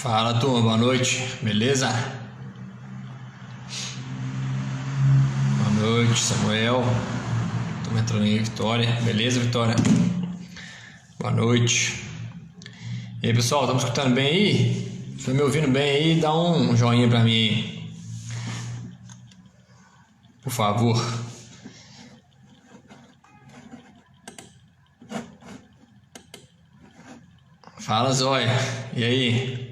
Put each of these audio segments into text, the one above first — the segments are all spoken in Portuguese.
Fala, turma, boa noite, beleza? Boa noite, Samuel. Estamos entrando aí, Vitória. Beleza, Vitória? Boa noite. E aí, pessoal, estamos escutando bem aí? Se me ouvindo bem aí, dá um joinha pra mim aí, por favor. Fala, Zóia. E aí?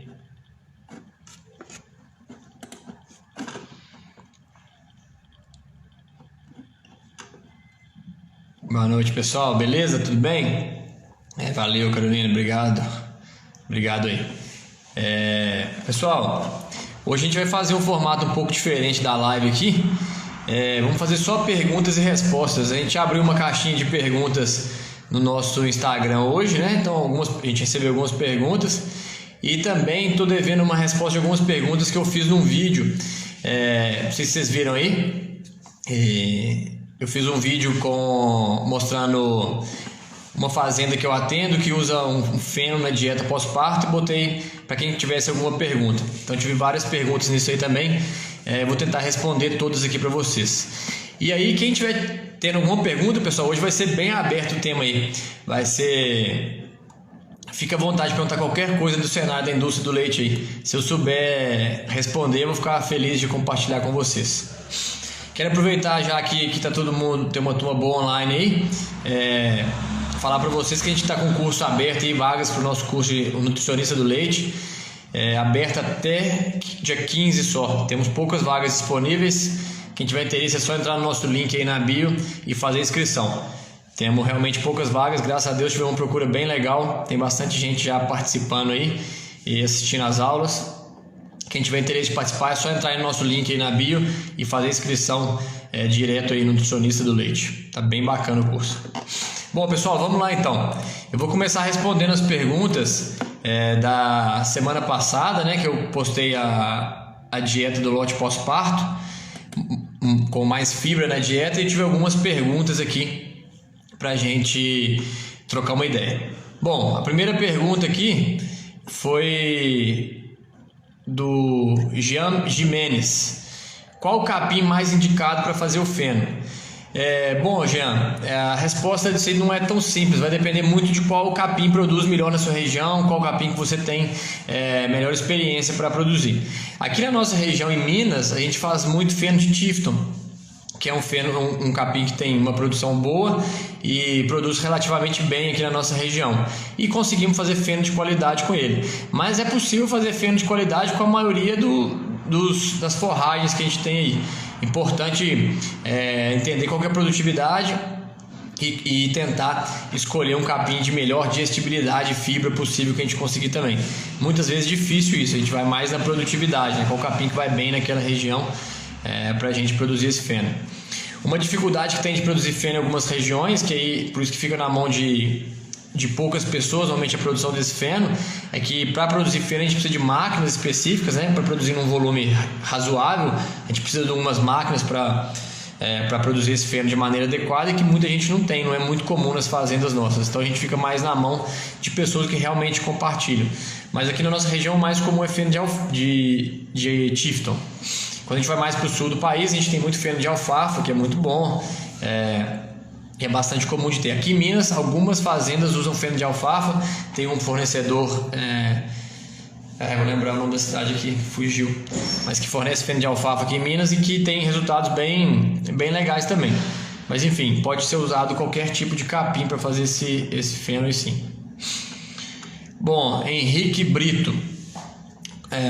Boa noite, pessoal. Beleza? Tudo bem? Valeu, Carolina. Obrigado aí. Pessoal, hoje a gente vai fazer um formato um pouco diferente da live aqui. Vamos fazer só perguntas e respostas. A gente abriu uma caixinha de perguntas no nosso Instagram hoje, né? Então a gente recebeu algumas perguntas e também estou devendo uma resposta de algumas perguntas que eu fiz num vídeo. Não sei se vocês viram aí. Eu fiz um vídeo mostrando uma fazenda que eu atendo que usa um feno na dieta pós-parto e botei para quem tivesse alguma pergunta. Então tive várias perguntas nisso aí também. Vou tentar responder todas aqui para vocês. E aí, quem tiver tendo alguma pergunta, pessoal, hoje vai ser bem aberto o tema aí. Fica à vontade de perguntar qualquer coisa do cenário da indústria do leite aí. Se eu souber responder, eu vou ficar feliz de compartilhar com vocês. Quero aproveitar já que tá todo mundo, tem uma turma boa online aí, falar para vocês que a gente está com o curso aberto e vagas para o nosso curso de nutricionista do leite, aberto até dia 15 só. Temos poucas vagas disponíveis. Quem tiver interesse é só entrar no nosso link aí na bio e fazer a inscrição. Temos realmente poucas vagas, graças a Deus tivemos uma procura bem legal. Tem bastante gente já participando aí e assistindo as aulas. Quem tiver interesse de participar é só entrar aí no nosso link aí na bio e fazer a inscrição direto aí no nutricionista do leite. Tá bem bacana o curso. Bom, pessoal, vamos lá então. Eu vou começar respondendo as perguntas da semana passada, né, que eu postei a dieta do lote pós-parto com mais fibra na dieta, e tive algumas perguntas aqui pra gente trocar uma ideia. Bom, a primeira pergunta aqui foi do Jean Jimenez. Qual o capim mais indicado para fazer o feno? Bom, Jean, a resposta disso aí não é tão simples, vai depender muito de qual capim produz melhor na sua região, qual capim que você tem melhor experiência para produzir. Aqui na nossa região, em Minas, a gente faz muito feno de Tifton, que é um capim que tem uma produção boa e produz relativamente bem aqui na nossa região. E conseguimos fazer feno de qualidade com ele. Mas é possível fazer feno de qualidade com a maioria das forragens que a gente tem aí. Importante entender qual que é a produtividade e tentar escolher um capim de melhor digestibilidade e fibra possível que a gente conseguir também. Muitas vezes é difícil isso, a gente vai mais na produtividade, né? Qual capim que vai bem naquela região para a gente produzir esse feno. Uma dificuldade que tem de produzir feno em algumas regiões, que aí, por isso que fica na mão de poucas pessoas, normalmente a produção desse feno, é que para produzir feno a gente precisa de máquinas específicas, né? Para produzir num volume razoável, a gente precisa de algumas máquinas para produzir esse feno de maneira adequada, e que muita gente não tem, não é muito comum nas fazendas nossas. Então a gente fica mais na mão de pessoas que realmente compartilham. Mas aqui na nossa região o mais comum é feno de Tifton. Quando a gente vai mais para o sul do país, a gente tem muito feno de alfafa, que é muito bom, e é bastante comum de ter. Aqui em Minas, algumas fazendas usam feno de alfafa. Tem um fornecedor, vou lembrar o nome da cidade aqui, fugiu, mas que fornece feno de alfafa aqui em Minas e que tem resultados bem legais também. Mas enfim, pode ser usado qualquer tipo de capim para fazer esse feno aí sim. Bom, Henrique Brito,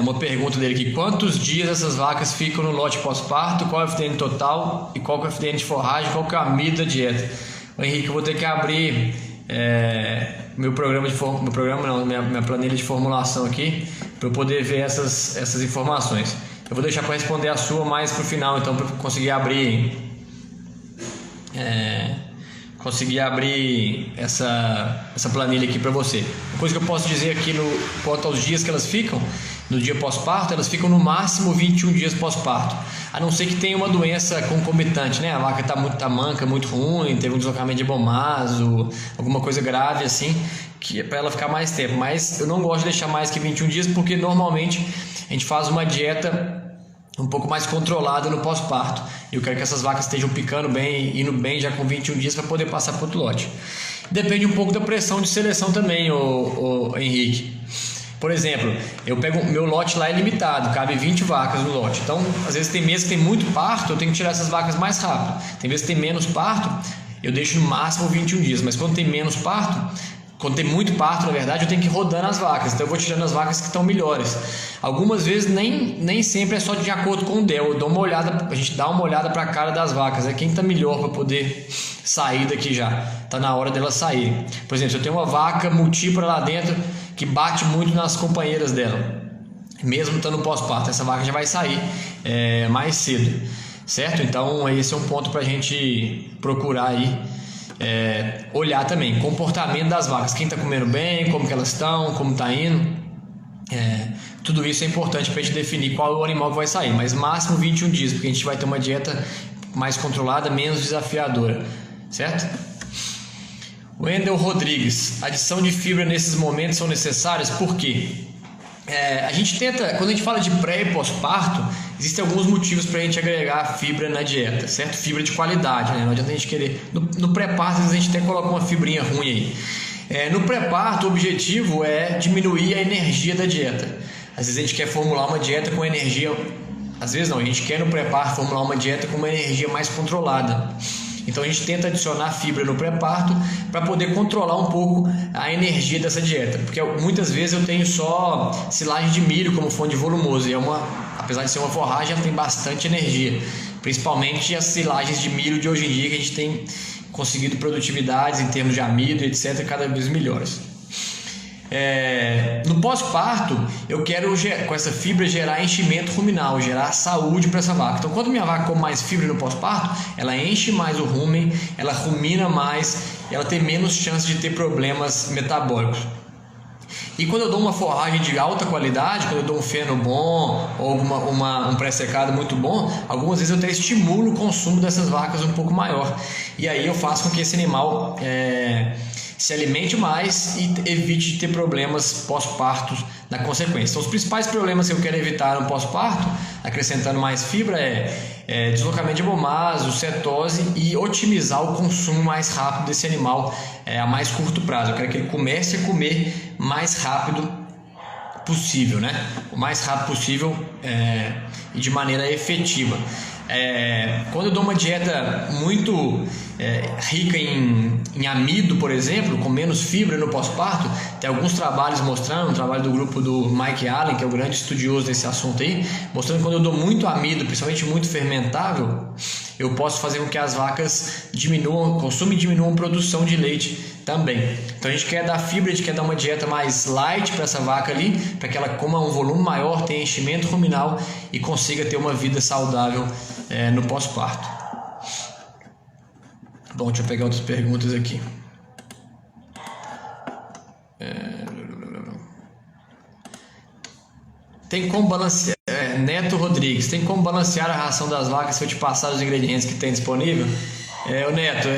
uma pergunta dele aqui: quantos dias essas vacas ficam no lote pós-parto? Qual é o FDN total e qual é o FDN de forragem? Qual que é a medida da dieta? Henrique, eu vou ter que abrir minha planilha de formulação aqui para eu poder ver essas informações. Eu vou deixar para responder a sua mais para o final, então, para conseguir abrir essa planilha aqui para você. Uma coisa que eu posso dizer aqui quanto aos dias que elas ficam no dia pós-parto, elas ficam no máximo 21 dias pós-parto, a não ser que tenha uma doença concomitante, né? A vaca tá manca, muito ruim, teve um deslocamento de abomaso, alguma coisa grave assim, que é para ela ficar mais tempo, mas eu não gosto de deixar mais que 21 dias porque normalmente a gente faz uma dieta um pouco mais controlada no pós-parto. Eu quero que essas vacas estejam picando bem, indo bem já com 21 dias para poder passar para outro lote. Depende um pouco da pressão de seleção também, o Henrique. Por exemplo, eu pego meu lote lá é limitado, cabe 20 vacas no lote. Então, às vezes tem meses que tem muito parto, eu tenho que tirar essas vacas mais rápido. Tem vezes que tem menos parto, eu deixo no máximo 21 dias. Mas quando tem menos parto, quando tem muito parto, na verdade, eu tenho que ir rodando as vacas. Então eu vou tirando as vacas que estão melhores. Algumas vezes nem sempre é só de acordo com o DEL. Eu dou uma olhada, a gente dá uma olhada para a cara das vacas. É quem está melhor para poder sair daqui já. Está na hora delas saírem. Por exemplo, se eu tenho uma vaca multípara lá dentro que bate muito nas companheiras dela, mesmo estando no pós-parto, essa vaca já vai sair mais cedo, certo? Então esse é um ponto para a gente procurar aí. Olhar também comportamento das vacas, quem está comendo bem, como que elas estão, como está indo, tudo isso é importante para a gente definir qual é o animal que vai sair, mas máximo 21 dias, porque a gente vai ter uma dieta mais controlada, menos desafiadora, certo? Wendel Rodrigues, adição de fibra nesses momentos são necessárias, por quê? A gente tenta, quando a gente fala de pré e pós-parto, existem alguns motivos para a gente agregar fibra na dieta, certo? Fibra de qualidade, né? Não adianta a gente querer. No pré-parto, a gente até coloca uma fibrinha ruim aí. No pré-parto, o objetivo é diminuir a energia da dieta. Às vezes a gente quer formular uma dieta com energia. Às vezes não, a gente quer no pré-parto formular uma dieta com uma energia mais controlada. Então a gente tenta adicionar fibra no pré-parto para poder controlar um pouco a energia dessa dieta, porque muitas vezes eu tenho só silagem de milho como fonte volumosa, e apesar de ser uma forragem, ela tem bastante energia, principalmente as silagens de milho de hoje em dia, que a gente tem conseguido produtividades em termos de amido, etc., cada vez melhores. No pós-parto, eu quero com essa fibra gerar enchimento ruminal, gerar saúde para essa vaca. Então, quando minha vaca come mais fibra no pós-parto, ela enche mais o rumen, ela rumina mais, ela tem menos chance de ter problemas metabólicos. E quando eu dou uma forragem de alta qualidade, quando eu dou um feno bom ou um pré-secado muito bom, algumas vezes eu até estimulo o consumo dessas vacas um pouco maior. E aí eu faço com que esse animal se alimente mais e evite de ter problemas pós-parto na consequência. Então, os principais problemas que eu quero evitar no pós-parto, acrescentando mais fibra, deslocamento de hemomaso, cetose e otimizar o consumo mais rápido desse animal a mais curto prazo. Eu quero que ele comece a comer mais rápido possível, né? O mais rápido possível e de maneira efetiva. Quando eu dou uma dieta muito rica em amido, por exemplo, com menos fibra no pós-parto, tem alguns trabalhos mostrando, um trabalho do grupo do Mike Allen, que é o grande estudioso desse assunto aí, mostrando que quando eu dou muito amido, principalmente muito fermentável, eu posso fazer com que as vacas diminuam consumo e diminuam a produção de leite também. Então a gente quer dar fibra, a gente quer dar uma dieta mais light para essa vaca ali, para que ela coma um volume maior, tenha enchimento ruminal e consiga ter uma vida saudável no pós-parto. Bom, deixa eu pegar outras perguntas aqui. Tem como balancear, Neto Rodrigues, tem como balancear a ração das vacas se eu te passar os ingredientes que tem disponível? Neto,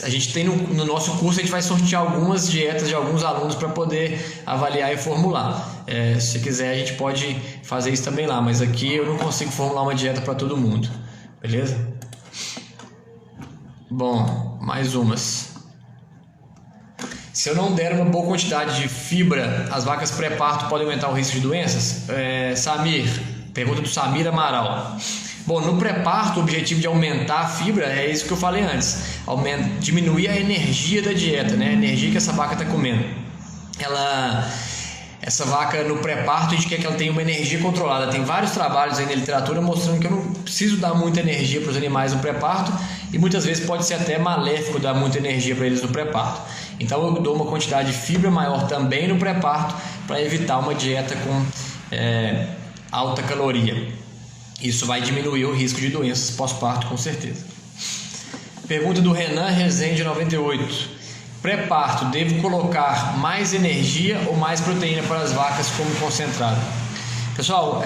a gente tem no nosso curso, a gente vai sortear algumas dietas de alguns alunos para poder avaliar e formular. Se quiser, a gente pode fazer isso também lá, mas aqui eu não consigo formular uma dieta para todo mundo, beleza? Bom, mais umas. Se eu não der uma boa quantidade de fibra, as vacas pré-parto podem aumentar o risco de doenças? Samir, pergunta do Samir Amaral. Bom, no pré-parto, o objetivo de aumentar a fibra é isso que eu falei antes, diminuir a energia da dieta, né? A energia que essa vaca está comendo. Essa vaca no pré-parto, a gente quer que ela tenha uma energia controlada. Tem vários trabalhos aí na literatura mostrando que eu não preciso dar muita energia para os animais no pré-parto e muitas vezes pode ser até maléfico dar muita energia para eles no pré-parto. Então eu dou uma quantidade de fibra maior também no pré-parto para evitar uma dieta com alta caloria. Isso vai diminuir o risco de doenças pós-parto com certeza. Pergunta do Renan Rezende 98. Pré-parto, devo colocar mais energia ou mais proteína para as vacas como concentrado? Pessoal,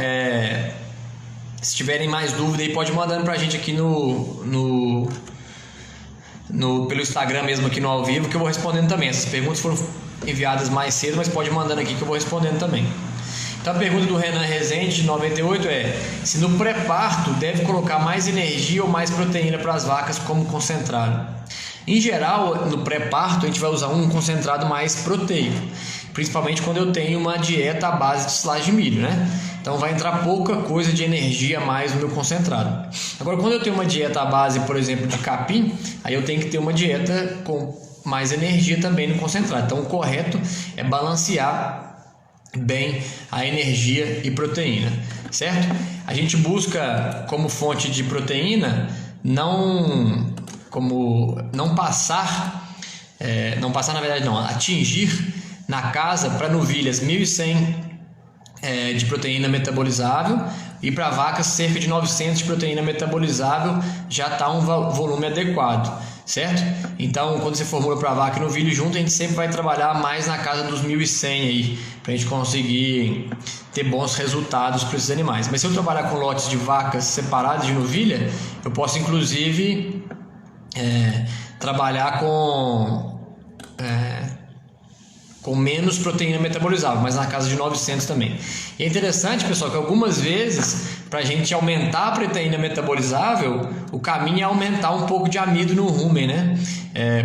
se tiverem mais dúvida aí, pode ir mandando para a gente aqui no pelo Instagram mesmo aqui no ao vivo, que eu vou respondendo também. Essas perguntas foram enviadas mais cedo, mas pode mandando aqui que eu vou respondendo também. Então a pergunta do Renan Rezende, de 98, é: se no pré-parto deve colocar mais energia ou mais proteína para as vacas como concentrado? Em geral, no pré-parto a gente vai usar um concentrado mais proteico, principalmente quando eu tenho uma dieta à base de silagem de milho, né? Então vai entrar pouca coisa de energia a mais no meu concentrado. Agora, quando eu tenho uma dieta à base, por exemplo, de capim, aí eu tenho que ter uma dieta com mais energia também no concentrado. Então o correto é balancear bem a energia e proteína, certo? A gente busca como fonte de proteína atingir na casa para novilhas 1.100 de proteína metabolizável, e para vacas cerca de 900 de proteína metabolizável já está um volume adequado, certo? Então, quando você formula para vaca e novilho junto, a gente sempre vai trabalhar mais na casa dos 1.100 aí, para a gente conseguir ter bons resultados para esses animais. Mas se eu trabalhar com lotes de vacas separadas de novilha, eu posso inclusive trabalhar com menos proteína metabolizável, mas na casa de 900 também. E é interessante, pessoal, que algumas vezes, para a gente aumentar a proteína metabolizável, o caminho é aumentar um pouco de amido no rumen, né?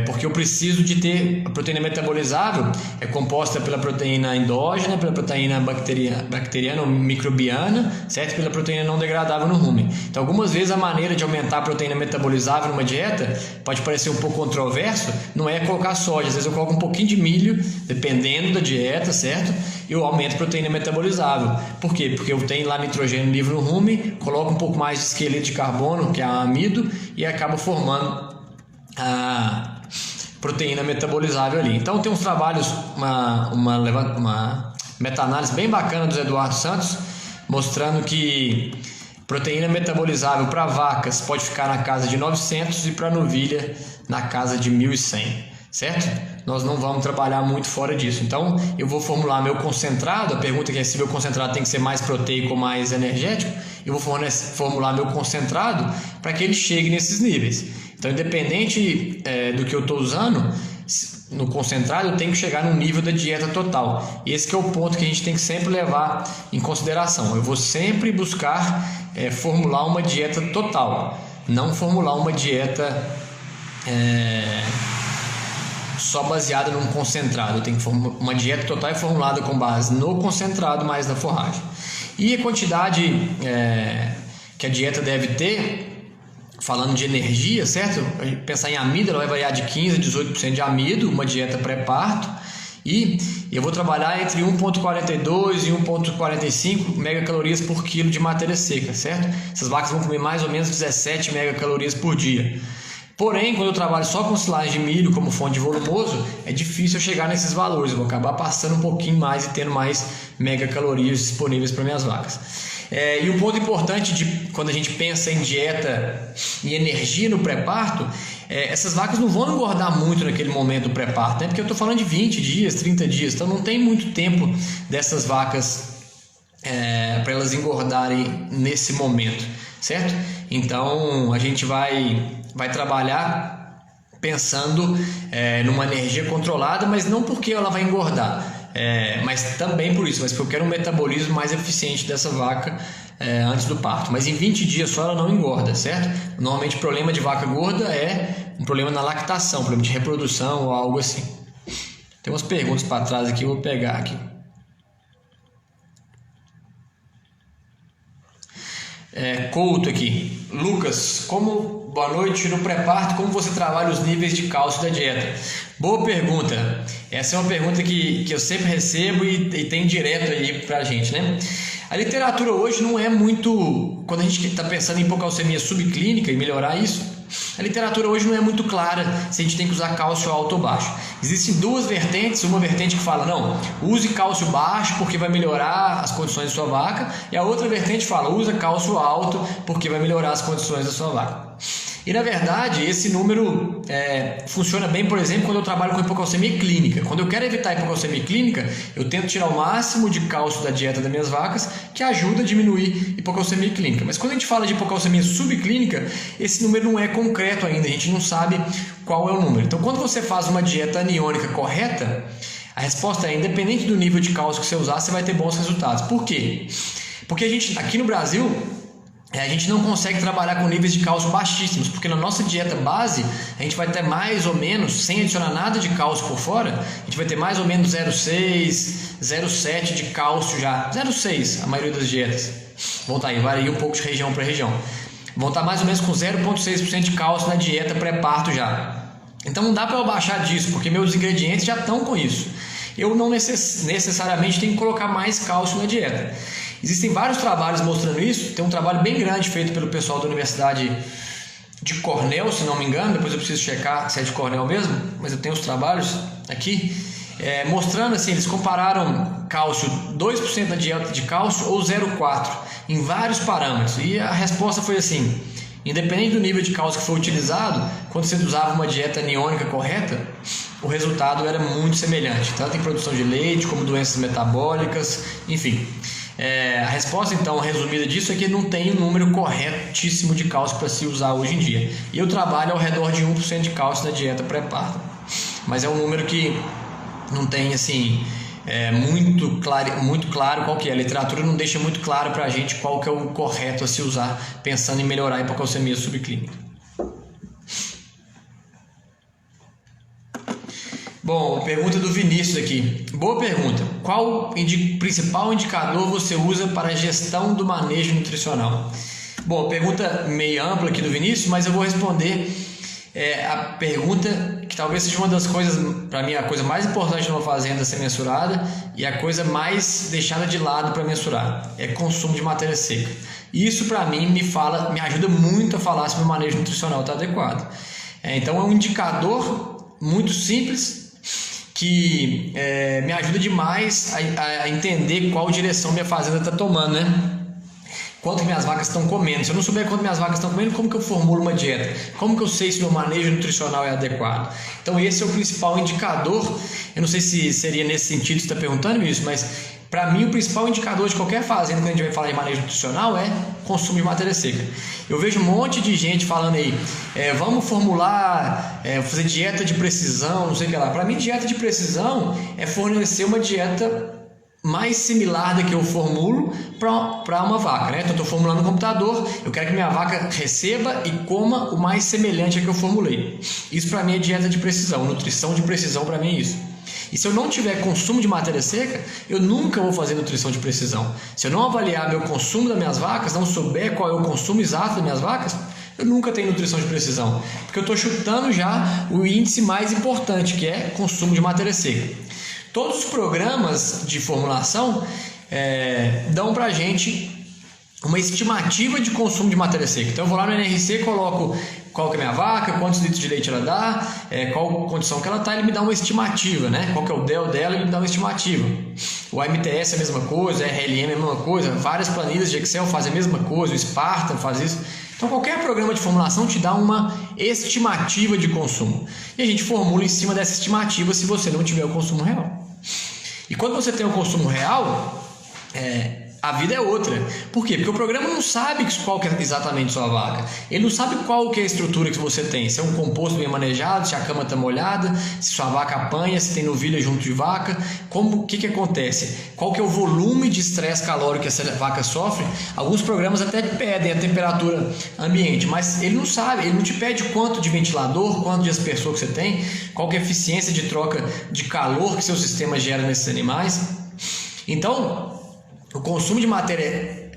Porque eu preciso de ter a proteína metabolizável, é composta pela proteína endógena, pela proteína bacteriana ou microbiana, certo? Pela proteína não degradável no rumen. Então, algumas vezes a maneira de aumentar a proteína metabolizável numa dieta pode parecer um pouco controverso, não é colocar soja, às vezes eu coloco um pouquinho de milho, dependendo da dieta, certo? E eu aumento a proteína metabolizável. Por quê? Porque eu tenho lá nitrogênio livre no rumen, coloco um pouco mais de esqueleto de carbono, que é amido, e acaba formando a proteína metabolizável ali. Então tem uns trabalhos, uma meta-análise bem bacana do Eduardo Santos, mostrando que proteína metabolizável para vacas pode ficar na casa de 900 e para novilha na casa de 1.100, certo? Nós não vamos trabalhar muito fora disso. Então eu vou formular meu concentrado. A pergunta é se meu concentrado tem que ser mais proteico ou mais energético. Eu vou formular meu concentrado para que ele chegue nesses níveis. Então, independente do que eu estou usando, no concentrado eu tenho que chegar no nível da dieta total. E esse que é o ponto que a gente tem que sempre levar em consideração. Eu vou sempre buscar formular uma dieta total, não formular uma dieta só baseada num concentrado. Eu tenho que uma dieta total é formulada com base no concentrado mais na forragem. E a quantidade que a dieta deve ter, falando de energia, certo? Pensar em amido, ela vai variar de 15% a 18% de amido, uma dieta pré-parto. E eu vou trabalhar entre 1,42 e 1,45 megacalorias por quilo de matéria seca, certo? Essas vacas vão comer mais ou menos 17 megacalorias por dia. Porém, quando eu trabalho só com silagem de milho como fonte de volumoso, é difícil eu chegar nesses valores. Eu vou acabar passando um pouquinho mais e tendo mais megacalorias disponíveis para minhas vacas. E um ponto importante quando a gente pensa em dieta e energia no pré-parto, essas vacas não vão engordar muito naquele momento do pré-parto, né? Porque eu estou falando de 20 dias, 30 dias, então não tem muito tempo dessas vacas para elas engordarem nesse momento, certo? Então a gente vai trabalhar pensando numa energia controlada, mas não porque ela vai engordar, mas também por isso, mas porque eu quero um metabolismo mais eficiente dessa vaca antes do parto. Mas em 20 dias só ela não engorda, certo? Normalmente o problema de vaca gorda é um problema na lactação, um problema de reprodução ou algo assim. Tem umas perguntas para trás aqui, eu vou pegar aqui. Couto aqui. Lucas, boa noite. No pré-parto, como você trabalha os níveis de cálcio da dieta? Boa pergunta. Essa é uma pergunta que eu sempre recebo e tem direto aí pra gente, né? A literatura hoje não é muito... Quando a gente está pensando em hipocalcemia subclínica e melhorar isso, a literatura hoje não é muito clara se a gente tem que usar cálcio alto ou baixo. Existem duas vertentes, uma vertente que fala, não, use cálcio baixo porque vai melhorar as condições da sua vaca, e a outra vertente fala, usa cálcio alto porque vai melhorar as condições da sua vaca. E na verdade esse número funciona bem, por exemplo, quando eu trabalho com hipocalcemia clínica. Quando eu quero evitar a hipocalcemia clínica, eu tento tirar o máximo de cálcio da dieta das minhas vacas, que ajuda a diminuir a hipocalcemia clínica. Mas quando a gente fala de hipocalcemia subclínica, esse número não é concreto ainda, a gente não sabe qual é o número. Então quando você faz uma dieta aniônica correta, a resposta é, independente do nível de cálcio que você usar, você vai ter bons resultados. Por quê? Porque a gente, aqui no Brasil, a gente não consegue trabalhar com níveis de cálcio baixíssimos, porque na nossa dieta base, a gente vai ter mais ou menos, sem adicionar nada de cálcio por fora, a gente vai ter mais ou menos 0,6, 0,7 de cálcio já, 0,6 a maioria das dietas. Vão estar aí, varia um pouco de região para região. Vão estar mais ou menos com 0,6% de cálcio na dieta pré-parto já. Então não dá para eu abaixar disso, porque meus ingredientes já estão com isso. Eu não necessariamente tenho que colocar mais cálcio na dieta. Existem vários trabalhos mostrando isso. Tem um trabalho bem grande feito pelo pessoal da Universidade de Cornell, se não me engano. Depois eu preciso checar se é de Cornell mesmo, mas eu tenho os trabalhos aqui. Mostrando assim, eles compararam cálcio, 2% da dieta de cálcio ou 0,4% em vários parâmetros. E a resposta foi assim: independente do nível de cálcio que foi utilizado, quando você usava uma dieta aniônica correta, o resultado era muito semelhante, tanto em produção de leite como doenças metabólicas, enfim. A resposta então resumida disso é que não tem um número corretíssimo de cálcio para se usar hoje em dia. E eu trabalho ao redor de 1% de cálcio na dieta pré-parto, mas é um número que não tem assim muito claro qual que é. A literatura não deixa muito claro para a gente qual que é o correto a se usar pensando em melhorar a hipocalcemia subclínica. Bom, pergunta do Vinícius aqui. Boa pergunta. Qual principal indicador você usa para a gestão do manejo nutricional? Bom, pergunta meio ampla aqui do Vinícius, mas eu vou responder a pergunta que talvez seja uma das coisas, para mim, a coisa mais importante numa fazenda a ser mensurada e a coisa mais deixada de lado para mensurar, é consumo de matéria seca. E isso para mim me ajuda muito a falar se o meu manejo nutricional está adequado. Então é um indicador muito simples que me ajuda demais a entender qual direção minha fazenda está tomando, né? Quanto que minhas vacas estão comendo. Se eu não souber quanto minhas vacas estão comendo, como que eu formulo uma dieta? Como que eu sei se o meu manejo nutricional é adequado? Então esse é o principal indicador. Eu não sei se seria nesse sentido que você está perguntando isso, mas para mim o principal indicador de qualquer fazenda quando a gente vai falar de manejo nutricional é consumo de matéria seca. Eu vejo um monte de gente falando aí, vamos formular, fazer dieta de precisão, não sei o que lá. Para mim dieta de precisão é fornecer uma dieta mais similar da que eu formulo para uma vaca, né? Então eu estou formulando no computador, eu quero que minha vaca receba e coma o mais semelhante a que eu formulei. Isso para mim é dieta de precisão, nutrição de precisão para mim é isso. E se eu não tiver consumo de matéria seca, eu nunca vou fazer nutrição de precisão. Se eu não avaliar meu consumo das minhas vacas, não souber qual é o consumo exato das minhas vacas, eu nunca tenho nutrição de precisão, porque eu estou chutando já o índice mais importante, que é consumo de matéria seca. Todos os programas de formulação dão para a gente uma estimativa de consumo de matéria seca. Então eu vou lá no NRC, coloco qual que é a minha vaca, quantos litros de leite ela dá, qual condição que ela está, ele me dá uma estimativa, né? Qual que é o DEL dela, ele me dá uma estimativa. O AMTS é a mesma coisa, a RLM é a mesma coisa, várias planilhas de Excel fazem a mesma coisa, o Spartan faz isso. Então qualquer programa de formulação te dá uma estimativa de consumo. E a gente formula em cima dessa estimativa se você não tiver o consumo real. E quando você tem o consumo real, a vida é outra. Por quê? Porque o programa não sabe qual que é exatamente sua vaca. Ele não sabe qual que é a estrutura que você tem. Se é um composto bem manejado, se a cama está molhada, se sua vaca apanha, se tem novilha junto de vaca. O que acontece? Qual que é o volume de estresse calórico que essa vaca sofre? Alguns programas até pedem a temperatura ambiente, mas ele não sabe. Ele não te pede quanto de ventilador, quanto de aspersor que você tem, qual que é a eficiência de troca de calor que seu sistema gera nesses animais. Então, o consumo de matéria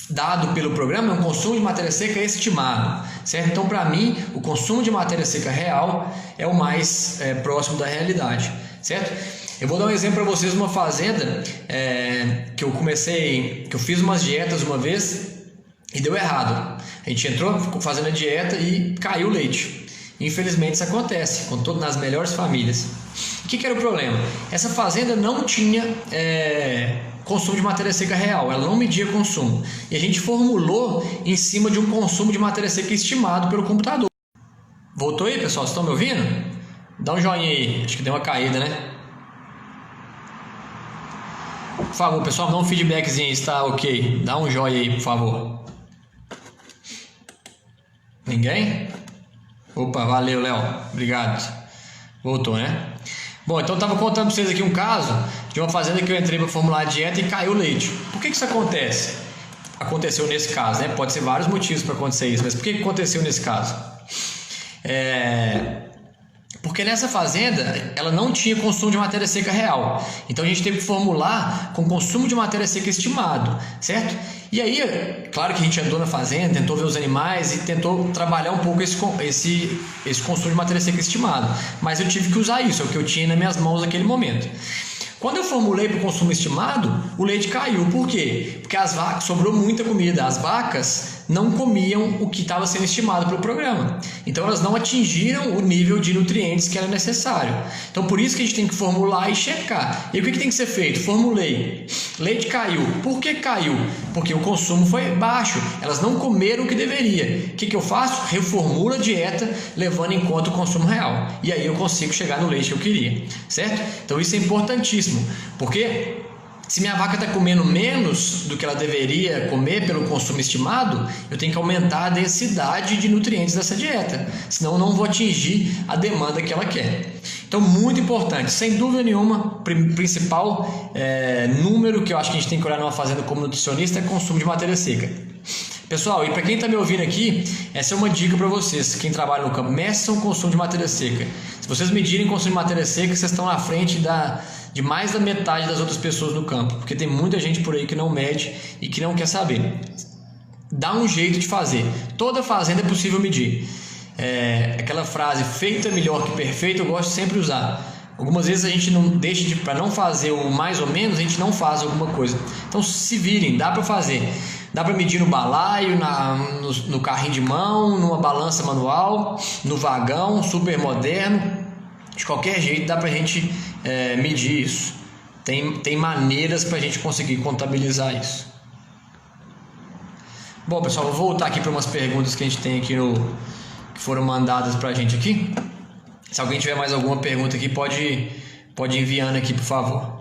dado pelo programa é um consumo de matéria seca estimado, certo? Então, para mim, o consumo de matéria seca real é o mais próximo da realidade, certo? Eu vou dar um exemplo para vocês de uma fazenda que eu fiz umas dietas uma vez e deu errado. A gente entrou fazendo a dieta e caiu o leite. Infelizmente isso acontece nas melhores famílias. O que era o problema? Essa fazenda não tinha consumo de matéria seca real, ela não media consumo. E a gente formulou em cima de um consumo de matéria seca estimado pelo computador. Voltou aí, pessoal? Vocês estão me ouvindo? Dá um joinha aí, acho que deu uma caída, né? Por favor, pessoal, dá um feedbackzinho, está ok? Dá um joinha aí, por favor. Ninguém? Opa, valeu, Léo. Obrigado. Voltou, né? Bom, então eu estava contando para vocês aqui um caso de uma fazenda que eu entrei para formular a dieta e caiu o leite. Por que isso acontece? Aconteceu nesse caso, né? Pode ser vários motivos para acontecer isso, mas por que aconteceu nesse caso? Porque nessa fazenda ela não tinha consumo de matéria seca real. Então a gente teve que formular com consumo de matéria seca estimado, certo? E aí, claro que a gente andou na fazenda, tentou ver os animais e tentou trabalhar um pouco esse consumo de matéria seca estimado. Mas eu tive que usar isso, é o que eu tinha nas minhas mãos naquele momento. Quando eu formulei para o consumo estimado, o leite caiu. Por quê? Porque as vacas, sobrou muita comida. As vacas não comiam o que estava sendo estimado pelo programa. Então elas não atingiram o nível de nutrientes que era necessário. Então por isso que a gente tem que formular e checar. E o que tem que ser feito? Formulei. Leite caiu. Por que caiu? Porque o consumo foi baixo. Elas não comeram o que deveria. O que eu faço? Reformulo a dieta levando em conta o consumo real. E aí eu consigo chegar no leite que eu queria. Certo? Então isso é importantíssimo. Porque se minha vaca está comendo menos do que ela deveria comer pelo consumo estimado, eu tenho que aumentar a densidade de nutrientes dessa dieta, senão eu não vou atingir a demanda que ela quer. Então, muito importante, sem dúvida nenhuma, principal número que eu acho que a gente tem que olhar numa fazenda como nutricionista é consumo de matéria seca. Pessoal, e para quem está me ouvindo aqui, essa é uma dica para vocês, quem trabalha no campo, meçam o consumo de matéria seca. Se vocês medirem o consumo de matéria seca, vocês estão na frente de mais da metade das outras pessoas no campo, porque tem muita gente por aí que não mede e que não quer saber. Dá um jeito de fazer. Toda fazenda é possível medir. Aquela frase, feito é melhor que perfeito, eu gosto de sempre usar. Algumas vezes a gente não deixa para não fazer o mais ou menos, a gente não faz alguma coisa. Então se virem, dá para fazer. Dá para medir no balaio, no carrinho de mão, numa balança manual, no vagão, super moderno. De qualquer jeito dá para a gente medir isso. Tem maneiras para a gente conseguir contabilizar isso. Bom, pessoal, vou voltar aqui para umas perguntas que a gente tem aqui que foram mandadas para a gente aqui. Se alguém tiver mais alguma pergunta aqui, pode ir enviando aqui, por favor.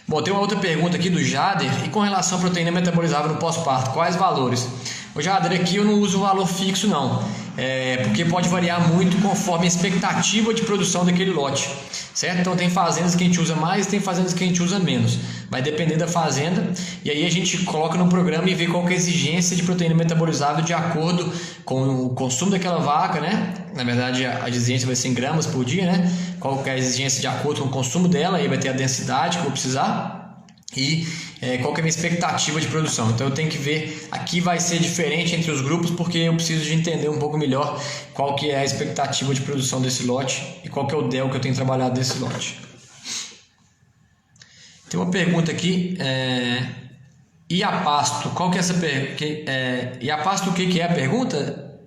Bom, tem uma outra pergunta aqui do Jader, e com relação à proteína metabolizável no pós-parto, quais valores? O Jader, aqui eu não uso valor fixo não, porque pode variar muito conforme a expectativa de produção daquele lote, certo? Então tem fazendas que a gente usa mais, tem fazendas que a gente usa menos, vai depender da fazenda, e aí a gente coloca no programa e vê qual que é a exigência de proteína metabolizável de acordo com o consumo daquela vaca, né? Na verdade a exigência vai ser em gramas por dia, né? Qual que é a exigência de acordo com o consumo dela, aí vai ter a densidade que eu vou precisar e qual que é a minha expectativa de produção. Então eu tenho que ver, aqui vai ser diferente entre os grupos porque eu preciso de entender um pouco melhor qual que é a expectativa de produção desse lote e qual que é o DEL que eu tenho trabalhado desse lote. Tem uma pergunta aqui, e a pasto? Qual que é essa pergunta? E a pasto o que é a pergunta?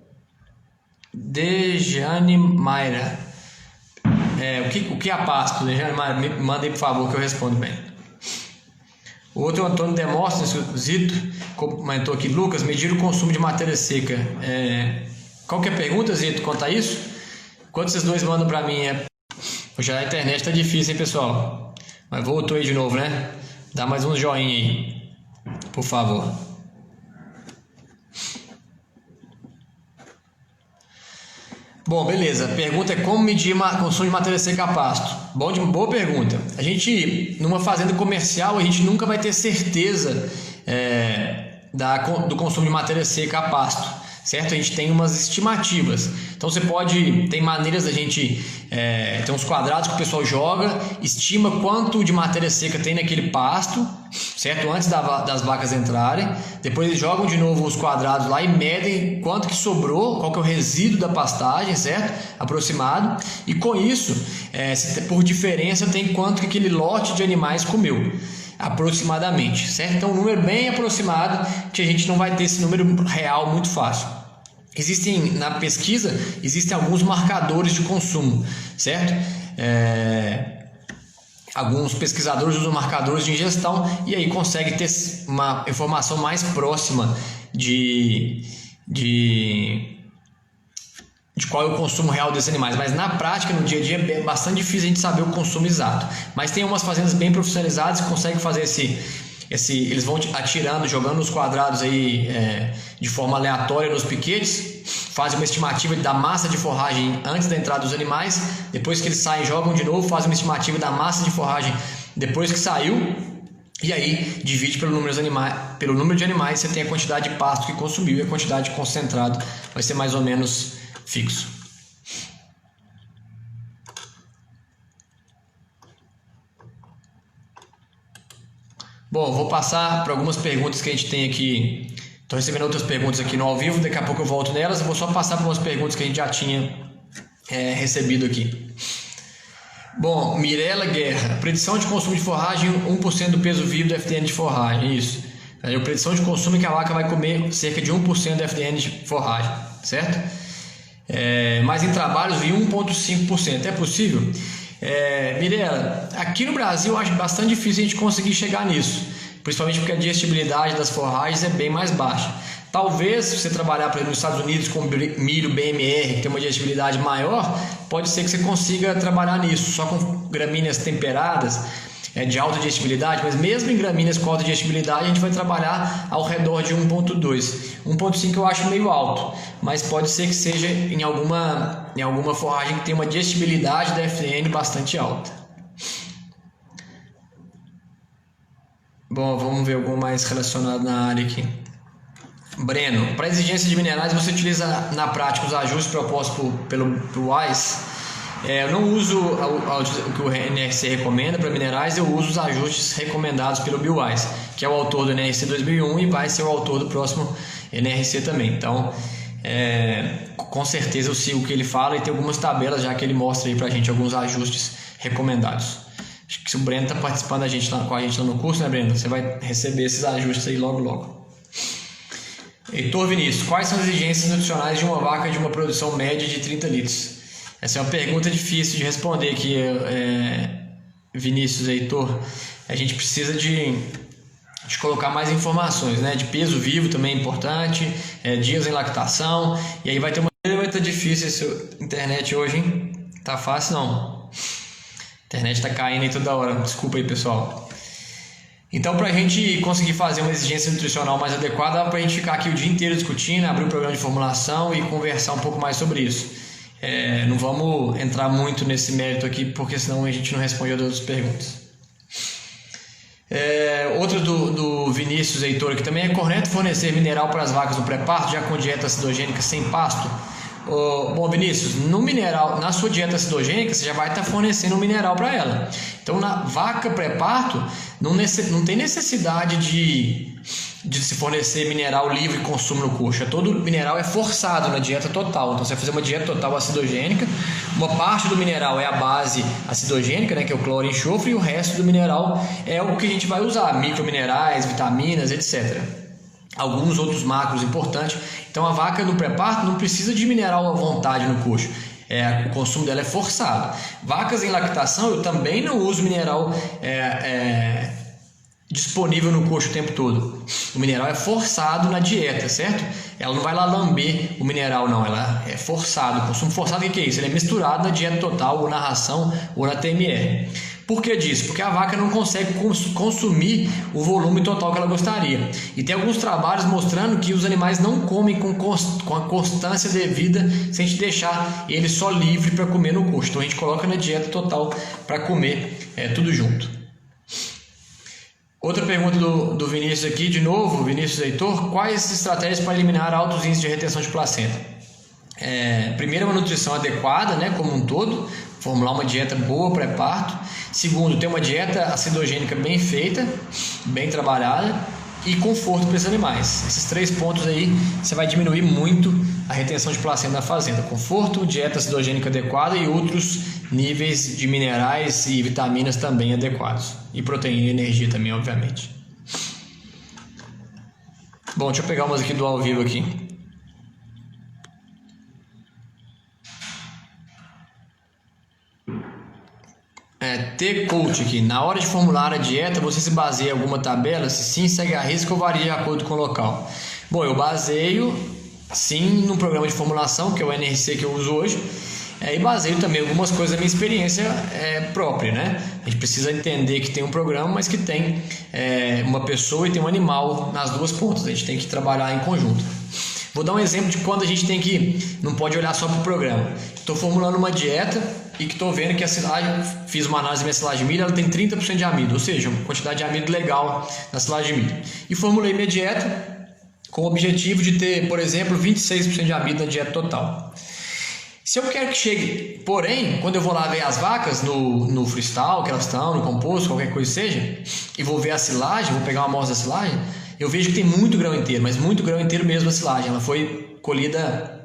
Dejane Mayra. O que é a pasto? Dejane Mayra, me manda aí por favor que eu respondo bem. O outro, Antônio Demóstenes, Zito, comentou aqui, Lucas, medir o consumo de matéria seca. Qual que é a pergunta, Zito, quanto a isso? Quanto vocês dois mandam para mim? Já a internet tá difícil, hein, pessoal? Mas voltou aí de novo, né? Dá mais um joinha aí, por favor. Bom, beleza. A pergunta é como medir o consumo de matéria seca a pasto. Boa pergunta. A gente, numa fazenda comercial, a gente nunca vai ter certeza do consumo de matéria seca a pasto, certo? A gente tem umas estimativas. Então tem maneiras da gente, tem uns quadrados que o pessoal joga, estima quanto de matéria seca tem naquele pasto, certo? Antes das vacas entrarem, depois eles jogam de novo os quadrados lá e medem quanto que sobrou, qual que é o resíduo da pastagem, certo? Aproximado, e com isso, por diferença, tem quanto que aquele lote de animais comeu, aproximadamente, certo? Então um número bem aproximado, que a gente não vai ter esse número real muito fácil. Na pesquisa, existem alguns marcadores de consumo, certo? Alguns pesquisadores usam marcadores de ingestão e aí conseguem ter uma informação mais próxima de qual é o consumo real desses animais, mas na prática, no dia a dia, é bastante difícil a gente saber o consumo exato. Mas tem umas fazendas bem profissionalizadas que conseguem fazer eles vão atirando, jogando os quadrados aí de forma aleatória nos piquetes, fazem uma estimativa da massa de forragem antes da entrada dos animais, depois que eles saem, jogam de novo, fazem uma estimativa da massa de forragem depois que saiu, e aí divide pelo número de animais, você tem a quantidade de pasto que consumiu e a quantidade de concentrado vai ser mais ou menos fixo. Bom, vou passar para algumas perguntas que a gente tem aqui. Estou recebendo outras perguntas aqui no ao vivo, daqui a pouco eu volto nelas. Eu vou só passar por umas perguntas que a gente já tinha recebido aqui. Bom, Mirela Guerra, predição de consumo de forragem, 1% do peso vivo do FDN de forragem, isso. A predição de consumo é que a vaca vai comer cerca de 1% do FDN de forragem, certo? Mas em trabalhos vi 1,5%, é possível? Mirela, aqui no Brasil eu acho bastante difícil a gente conseguir chegar nisso, principalmente porque a digestibilidade das forragens é bem mais baixa. Talvez, se você trabalhar, por exemplo, nos Estados Unidos com milho BMR, que tem uma digestibilidade maior, pode ser que você consiga trabalhar nisso, só com gramíneas temperadas, de alta digestibilidade, mas mesmo em gramíneas com alta digestibilidade, a gente vai trabalhar ao redor de 1,2. 1,5 eu acho meio alto, mas pode ser que seja em alguma forragem que tem uma digestibilidade da FDN bastante alta. Bom, vamos ver algum mais relacionado na área aqui. Breno, para exigência de minerais, você utiliza na prática os ajustes propostos pelo WISE? Eu não uso o que o NRC recomenda para minerais, eu uso os ajustes recomendados pelo BioWise, que é o autor do NRC 2001 e vai ser o autor do próximo NRC também. Então, com certeza eu sigo o que ele fala e tem algumas tabelas já que ele mostra aí para a gente alguns ajustes recomendados. Acho que se o Breno está participando com a gente lá no curso, né, Breno? Você vai receber esses ajustes aí logo. Heitor Vinícius, quais são as exigências nutricionais de uma vaca de uma produção média de 30 litros? Essa é uma pergunta difícil de responder aqui, Vinícius, Heitor. A gente precisa de colocar mais informações, né? De peso vivo também é importante, dias em lactação, e aí vai estar difícil essa internet hoje, hein? Tá fácil não. A internet tá caindo aí toda hora, desculpa aí, pessoal. Então, para a gente conseguir fazer uma exigência nutricional mais adequada, dá para a gente ficar aqui o dia inteiro discutindo, abrir um programa de formulação e conversar um pouco mais sobre isso. Não vamos entrar muito nesse mérito aqui, porque senão a gente não responde a outras perguntas. Outra do Vinícius Heitor, que também é correto fornecer mineral para as vacas no pré-parto, já com dieta acidogênica sem pasto? Bom, Vinícius, na sua dieta acidogênica, você já vai estar fornecendo um mineral para ela. Então, na vaca pré-parto, não tem necessidade de se fornecer mineral livre de consumo no coxo. Todo mineral é forçado na dieta total. Então, você vai fazer uma dieta total acidogênica. Uma parte do mineral é a base acidogênica, né, que é o cloro e enxofre, e o resto do mineral é o que a gente vai usar, microminerais, vitaminas, etc. Alguns outros macros importantes. Então, a vaca no pré-parto não precisa de mineral à vontade no coxo. O consumo dela é forçado. Vacas em lactação, eu também não uso mineral disponível no coxo o tempo todo. O mineral é forçado na dieta, certo? Ela não vai lá lamber o mineral, não. Ela é forçado. O consumo forçado, o que é isso? Ele é misturado na dieta total, ou na ração, ou na TMR. Por que disso? Porque a vaca não consegue consumir o volume total que ela gostaria. E tem alguns trabalhos mostrando que os animais não comem com a constância devida se a gente deixar ele só livre para comer no coxo. Então a gente coloca na dieta total para comer tudo junto. Outra pergunta do Vinícius aqui, de novo, Vinícius Heitor, quais estratégias para eliminar altos índices de retenção de placenta? Primeiro, uma nutrição adequada, né, como um todo, formular uma dieta boa pré-parto. Segundo, ter uma dieta acidogênica bem feita, bem trabalhada e conforto para esses animais. Esses 3 pontos aí, você vai diminuir muito a retenção de placenta na fazenda. Conforto, dieta acidogênica adequada e outros níveis de minerais e vitaminas também adequados. E proteína e energia também, obviamente. Bom, deixa eu pegar umas aqui do ao vivo aqui. T-Coach aqui. Na hora de formular a dieta, você se baseia em alguma tabela? Se sim, segue a risca ou varia de acordo com o local? Bom, eu baseio sim no programa de formulação, que é o NRC que eu uso hoje, e baseio também algumas coisas da minha experiência própria, né? A gente precisa entender que tem um programa, mas que tem uma pessoa e tem um animal nas duas pontas. A gente tem que trabalhar em conjunto. Vou dar um exemplo de quando a gente não pode olhar só para o programa. Estou formulando uma dieta e que estou vendo que a silagem, fiz uma análise da minha silagem de milho, ela tem 30% de amido, ou seja, uma quantidade de amido legal na silagem de milho. E formulei minha dieta com o objetivo de ter, por exemplo, 26% de amido na dieta total. Se eu quero que chegue, porém, quando eu vou lá ver as vacas no freestyle, que elas estão, no composto, qualquer coisa seja, e vou ver a silagem, vou pegar uma amostra da silagem, eu vejo que tem muito grão inteiro, mas muito grão inteiro mesmo a silagem. Ela foi colhida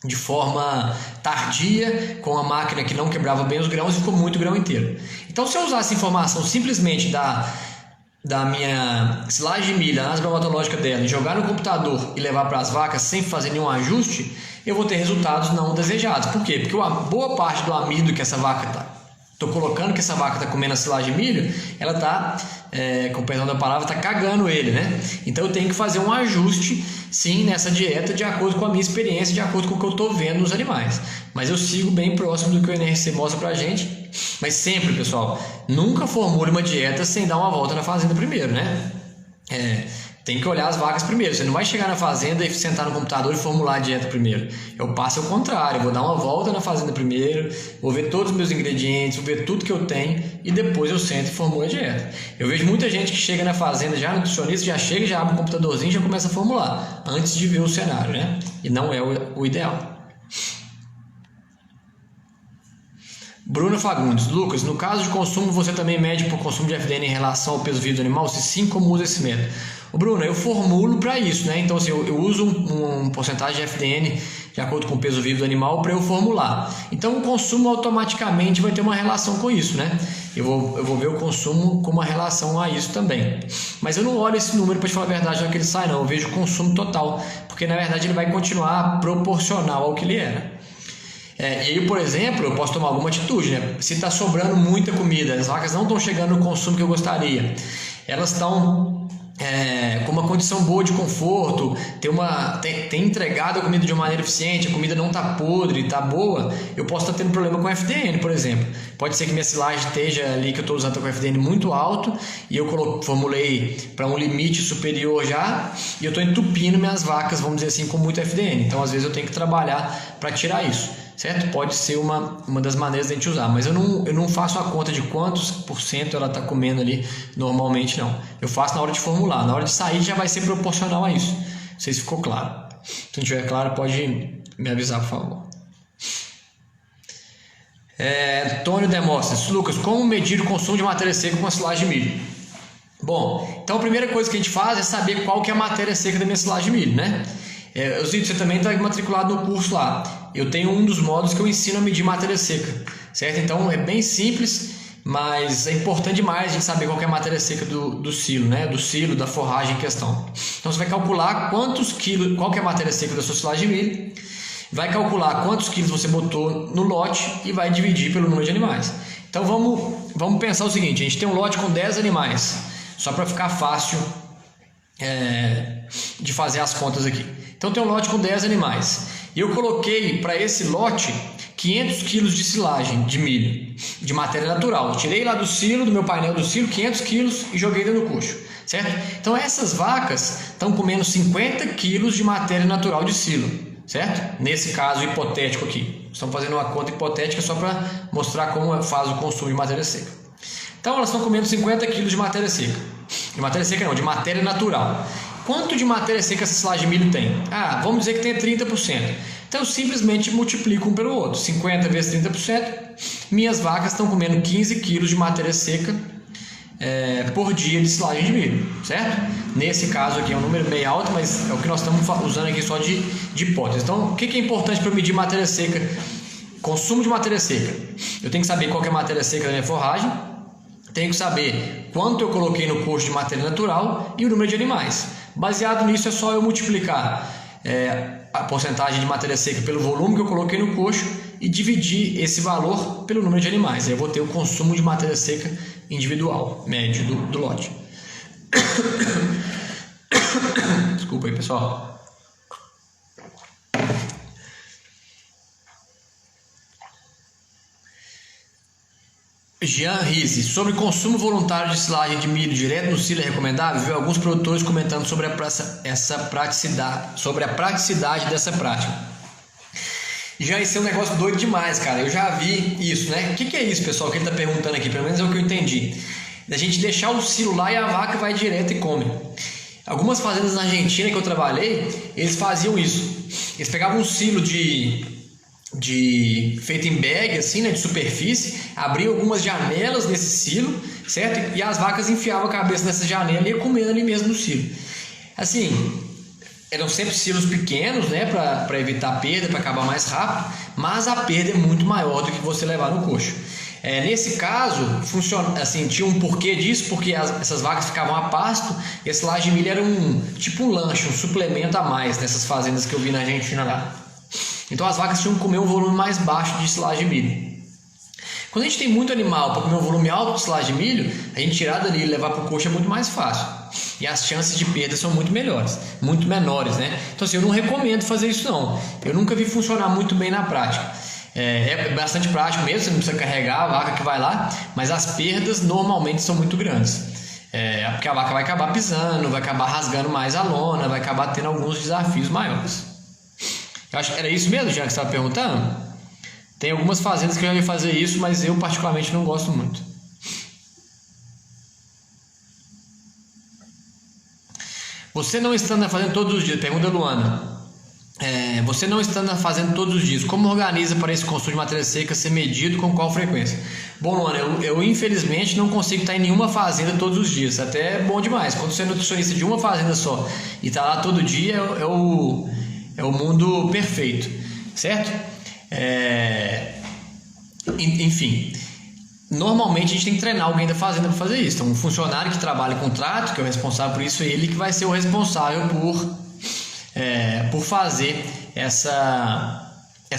de forma tardia, com a máquina que não quebrava bem os grãos e ficou muito grão inteiro. Então, se eu usar essa informação simplesmente da minha silagem de milho, a análise bromatológica dela, e jogar no computador e levar para as vacas sem fazer nenhum ajuste, eu vou ter resultados não desejados. Por quê? Porque uma boa parte do amido que essa vaca estou colocando, que essa vaca está comendo a silagem de milho, ela está, com o perdão da palavra, está cagando ele, né? Então eu tenho que fazer um ajuste, sim, nessa dieta, de acordo com a minha experiência, de acordo com o que eu estou vendo nos animais. Mas eu sigo bem próximo do que o NRC mostra pra gente. Mas sempre, pessoal, nunca formule uma dieta sem dar uma volta na fazenda primeiro, né? Tem que olhar as vacas primeiro. Você não vai chegar na fazenda e sentar no computador e formular a dieta primeiro. Eu passo ao contrário, eu vou dar uma volta na fazenda primeiro, vou ver todos os meus ingredientes, vou ver tudo que eu tenho e depois eu sento e formulo a dieta. Eu vejo muita gente que chega na fazenda, já nutricionista, já chega, já abre o computadorzinho e já começa a formular, antes de ver o cenário, né? E não é o ideal. Bruno Fagundes. Lucas, no caso de consumo, você também mede por consumo de FDN em relação ao peso vivo do animal? Se sim, como usa esse método? Bruno, eu formulo para isso, né? Então, assim, eu uso um porcentagem de FDN de acordo com o peso vivo do animal para eu formular. Então, o consumo automaticamente vai ter uma relação com isso, né? Eu vou ver o consumo com uma relação a isso também. Mas eu não olho esse número para te falar a verdade, não é que ele sai, não. Eu vejo o consumo total, porque na verdade ele vai continuar proporcional ao que ele era. E aí, por exemplo, eu posso tomar alguma atitude, né? Se está sobrando muita comida, as vacas não estão chegando no consumo que eu gostaria, elas estão com uma condição boa de conforto, tem entregado a comida de uma maneira eficiente, a comida não está podre, está boa, eu posso estar tendo problema com FDN, por exemplo. Pode ser que minha silagem esteja ali, que eu estou usando com FDN muito alto, e eu formulei para um limite superior já, e eu estou entupindo minhas vacas, vamos dizer assim, com muito FDN. Então, às vezes, eu tenho que trabalhar para tirar isso. Certo? Pode ser uma das maneiras de a gente usar, mas eu não faço a conta de quantos por cento ela está comendo ali normalmente, não. Eu faço na hora de formular, na hora de sair já vai ser proporcional a isso. Não sei se ficou claro. Se não estiver claro, pode me avisar, por favor. Antônio Demóstenes. Lucas, como medir o consumo de matéria seca com a silagem de milho? Bom, então a primeira coisa que a gente faz é saber qual que é a matéria seca da minha silagem de milho, né? Eu sei que você também está matriculado no curso lá. Eu tenho um dos módulos que eu ensino a medir matéria seca, certo? Então é bem simples, mas é importante demais a gente saber qual que é a matéria seca do silo, né? Do silo, da forragem em questão. Então você vai calcular quantos quilos, qual que é a matéria seca da sua silagem de milho, vai calcular quantos quilos você botou no lote e vai dividir pelo número de animais. Então vamos pensar o seguinte: a gente tem um lote com 10 animais, só para ficar fácil de fazer as contas aqui. Então tem um lote com 10 animais. E eu coloquei para esse lote 500 quilos de silagem de milho, de matéria natural. Eu tirei lá do silo, do meu painel do silo, 500 quilos e joguei dentro do coxo, certo? Então essas vacas estão comendo 50 quilos de matéria natural de silo, certo? Nesse caso hipotético aqui. Estamos fazendo uma conta hipotética só para mostrar como faz o consumo de matéria seca. Então elas estão comendo 50 quilos de matéria seca. De matéria seca não, de matéria natural. Quanto de matéria seca essa silagem de milho tem? Vamos dizer que tem 30%. Então eu simplesmente multiplico um pelo outro. 50 vezes 30%. Minhas vacas estão comendo 15 quilos de matéria seca por dia de silagem de milho, certo? Nesse caso aqui é um número meio alto, mas é o que nós estamos usando aqui só de hipótese. Então, o que é importante para medir matéria seca? Consumo de matéria seca. Eu tenho que saber qual que é a matéria seca da minha forragem. Tenho que saber quanto eu coloquei no coxo de matéria natural e o número de animais. Baseado nisso, é só eu multiplicar a porcentagem de matéria seca pelo volume que eu coloquei no coxo e dividir esse valor pelo número de animais. Aí eu vou ter o consumo de matéria seca individual, médio do lote. Desculpa aí, pessoal. Jean Rizzi, sobre consumo voluntário de silagem de milho direto no silo é recomendável? Vi alguns produtores comentando sobre a praticidade dessa prática. Já isso é um negócio doido demais, cara. Eu já vi isso, né? O que é isso, pessoal, que ele está perguntando aqui? Pelo menos é o que eu entendi. Da gente deixar o silo lá e a vaca vai direto e come. Algumas fazendas na Argentina que eu trabalhei, eles faziam isso. Eles pegavam um silo feito em bag, assim, né, de superfície, abriam algumas janelas nesse silo, certo? E as vacas enfiavam a cabeça nessa janela e iam comendo ali mesmo no silo. Assim, eram sempre silos pequenos, né, para evitar perda, para acabar mais rápido, mas a perda é muito maior do que você levar no coxo. Nesse caso, assim, tinha um porquê disso, porque essas vacas ficavam a pasto e esse silagem de milho era tipo um lanche, um suplemento a mais nessas fazendas que eu vi na Argentina lá. Então as vacas tinham que comer um volume mais baixo de silagem de milho. Quando a gente tem muito animal para comer um volume alto de silagem de milho, a gente tirar dali e levar para o coxo é muito mais fácil. E as chances de perda são muito menores, né? Então assim, eu não recomendo fazer isso não. Eu nunca vi funcionar muito bem na prática. É bastante prático mesmo, você não precisa carregar a vaca que vai lá, mas as perdas normalmente são muito grandes. Porque a vaca vai acabar pisando, vai acabar rasgando mais a lona, vai acabar tendo alguns desafios maiores. Eu acho que era isso mesmo, já que você estava perguntando? Tem algumas fazendas que eu já vi fazer isso, mas eu particularmente não gosto muito. Você não estando na fazenda todos os dias, pergunta a Luana. Você não estando na fazenda todos os dias, como organiza para esse consumo de matéria seca ser medido, com qual frequência? Bom, Luana, eu infelizmente não consigo estar em nenhuma fazenda todos os dias, até é bom demais. Quando você é nutricionista de uma fazenda só e está lá todo dia, é o mundo perfeito, certo? Enfim, normalmente a gente tem que treinar alguém da fazenda para fazer isso. Então, um funcionário que trabalha com trato, que é o responsável por isso, é ele que vai ser o responsável por fazer essa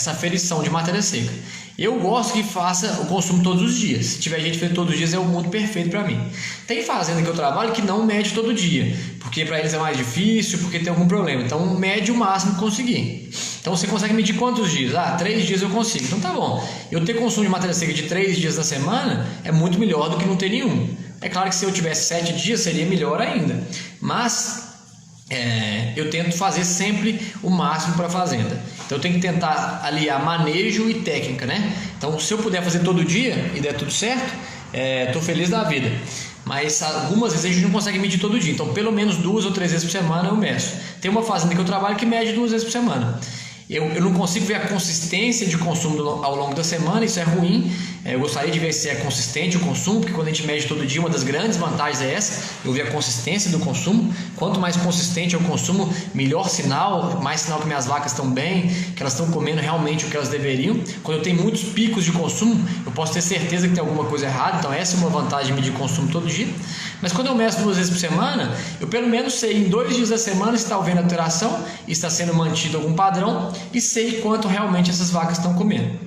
aferição de matéria seca. Eu gosto que faça o consumo todos os dias. Se tiver gente fazendo todos os dias, é o mundo perfeito para mim. Tem fazenda que eu trabalho que não mede todo dia, porque para eles é mais difícil, porque tem algum problema. Então, mede o máximo que conseguir. Então, você consegue medir quantos dias? 3 dias eu consigo. Então, tá bom. Eu ter consumo de matéria seca de 3 dias na semana é muito melhor do que não ter nenhum. É claro que se eu tivesse 7 dias, seria melhor ainda. Mas eu tento fazer sempre o máximo para a fazenda. Então eu tenho que tentar aliar manejo e técnica, né? Então se eu puder fazer todo dia e der tudo certo, estou feliz da vida. Mas algumas vezes a gente não consegue medir todo dia. Então pelo menos 2 ou 3 vezes por semana eu meço. Tem uma fazenda que eu trabalho que mede 2 vezes por semana. Eu não consigo ver a consistência de consumo ao longo da semana, isso é ruim. Eu gostaria de ver se é consistente o consumo, porque quando a gente mede todo dia, uma das grandes vantagens é essa, eu ver a consistência do consumo. Quanto mais consistente é o consumo, melhor sinal, mais sinal que minhas vacas estão bem, que elas estão comendo realmente o que elas deveriam. Quando eu tenho muitos picos de consumo, eu posso ter certeza que tem alguma coisa errada, então essa é uma vantagem de medir consumo todo dia. Mas quando eu meço 2 vezes por semana, eu pelo menos sei em 2 dias da semana se está havendo alteração, está sendo mantido algum padrão e sei quanto realmente essas vacas estão comendo,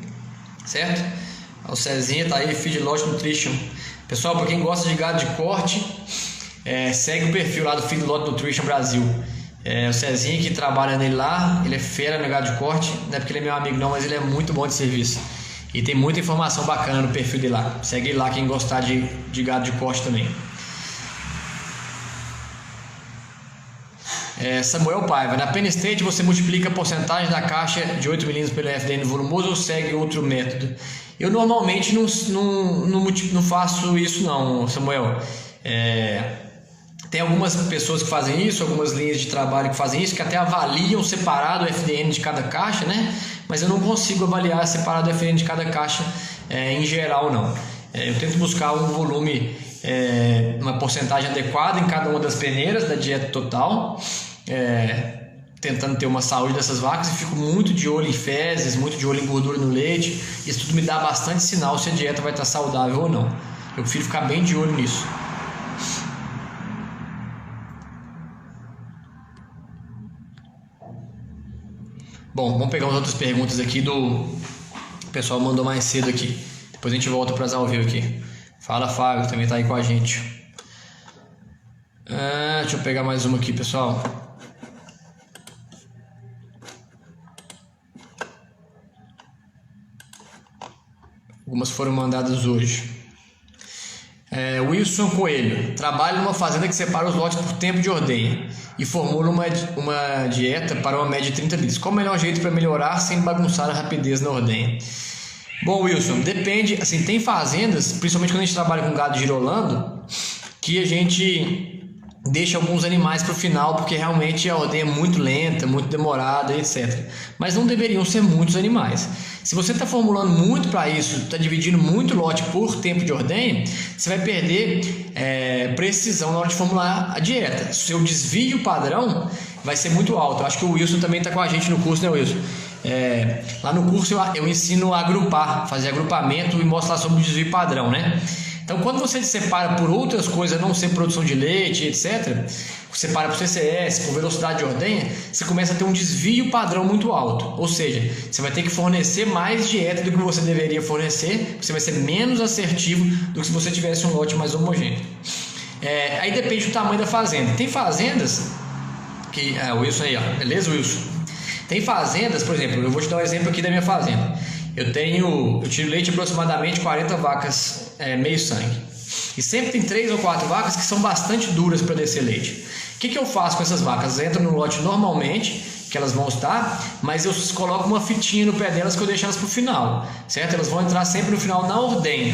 certo? O Cezinha tá aí, Feedlot Nutrition. Pessoal, para quem gosta de gado de corte, segue o perfil lá do Feedlot Nutrition Brasil. O Cezinha que trabalha nele lá, ele é fera no gado de corte, não é porque ele é meu amigo não, mas ele é muito bom de serviço. E tem muita informação bacana no perfil dele lá. Segue lá quem gostar de gado de corte também. Samuel Paiva, na Penn State você multiplica a porcentagem da caixa de 8 mm pelo FDN volumoso ou segue outro método? Eu normalmente não faço isso não, Samuel. Tem algumas pessoas que fazem isso, algumas linhas de trabalho que fazem isso, que até avaliam separado o FDN de cada caixa, né? Mas eu não consigo avaliar separado o FDN de cada caixa em geral não. Eu tento buscar um volume, uma porcentagem adequada em cada uma das peneiras da dieta total, tentando ter uma saúde dessas vacas, e fico muito de olho em fezes, muito de olho em gordura no leite. Isso tudo me dá bastante sinal se a dieta vai estar saudável ou não. Eu prefiro ficar bem de olho nisso. Bom, vamos pegar umas outras perguntas aqui o pessoal mandou mais cedo aqui. Depois a gente volta para as ao vivo aqui. Fala, Fábio, também tá aí com a gente. Deixa eu pegar mais uma aqui, pessoal. Algumas foram mandadas hoje. Wilson Coelho. Trabalha numa fazenda que separa os lotes por tempo de ordenha e formula uma dieta para uma média de 30 litros. Qual o melhor jeito para melhorar sem bagunçar a rapidez na ordenha? Bom, Wilson, depende. Assim, tem fazendas, principalmente quando a gente trabalha com gado girolando, que a gente deixa alguns animais para o final, porque realmente a ordenha é muito lenta, muito demorada, etc. Mas não deveriam ser muitos animais. Se você está formulando muito para isso, está dividindo muito lote por tempo de ordenha, você vai perder precisão na hora de formular a dieta. Seu desvio padrão vai ser muito alto. Eu acho que o Wilson também está com a gente no curso, né, Wilson? Lá no curso eu ensino a agrupar, fazer agrupamento e mostrar sobre o desvio padrão, né? Então, quando você separa por outras coisas, não ser produção de leite, etc., separa por CCS, por velocidade de ordenha, você começa a ter um desvio padrão muito alto. Ou seja, você vai ter que fornecer mais dieta do que você deveria fornecer, você vai ser menos assertivo do que se você tivesse um lote mais homogêneo. Aí depende do tamanho da fazenda. Tem fazendas que... o Wilson aí, ó. Beleza, Wilson? Tem fazendas, por exemplo, eu vou te dar um exemplo aqui da minha fazenda. Eu tiro leite aproximadamente 40 vacas meio sangue. E sempre tem 3 ou 4 vacas que são bastante duras para descer leite. O que eu faço com essas vacas? Elas entram no lote normalmente, que elas vão estar, mas eu coloco uma fitinha no pé delas que eu deixo elas para o final, certo? Elas vão entrar sempre no final na ordenha.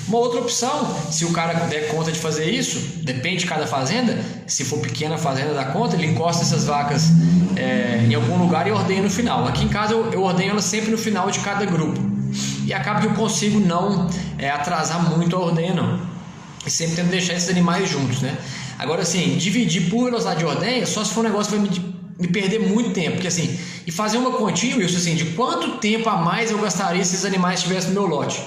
Uma outra opção, se o cara der conta de fazer isso, depende de cada fazenda, se for pequena a fazenda dá conta, ele encosta essas vacas em algum lugar e ordenha no final. Aqui em casa eu ordenho elas sempre no final de cada grupo. E acaba que eu consigo não atrasar muito a ordenha, não. E sempre tento deixar esses animais juntos, né? Agora, assim, dividir por velocidade de ordenha, só se for um negócio que vai me perder muito tempo. Porque, assim, e fazer uma continha, Wilson, assim, de quanto tempo a mais eu gastaria se esses animais estivessem no meu lote?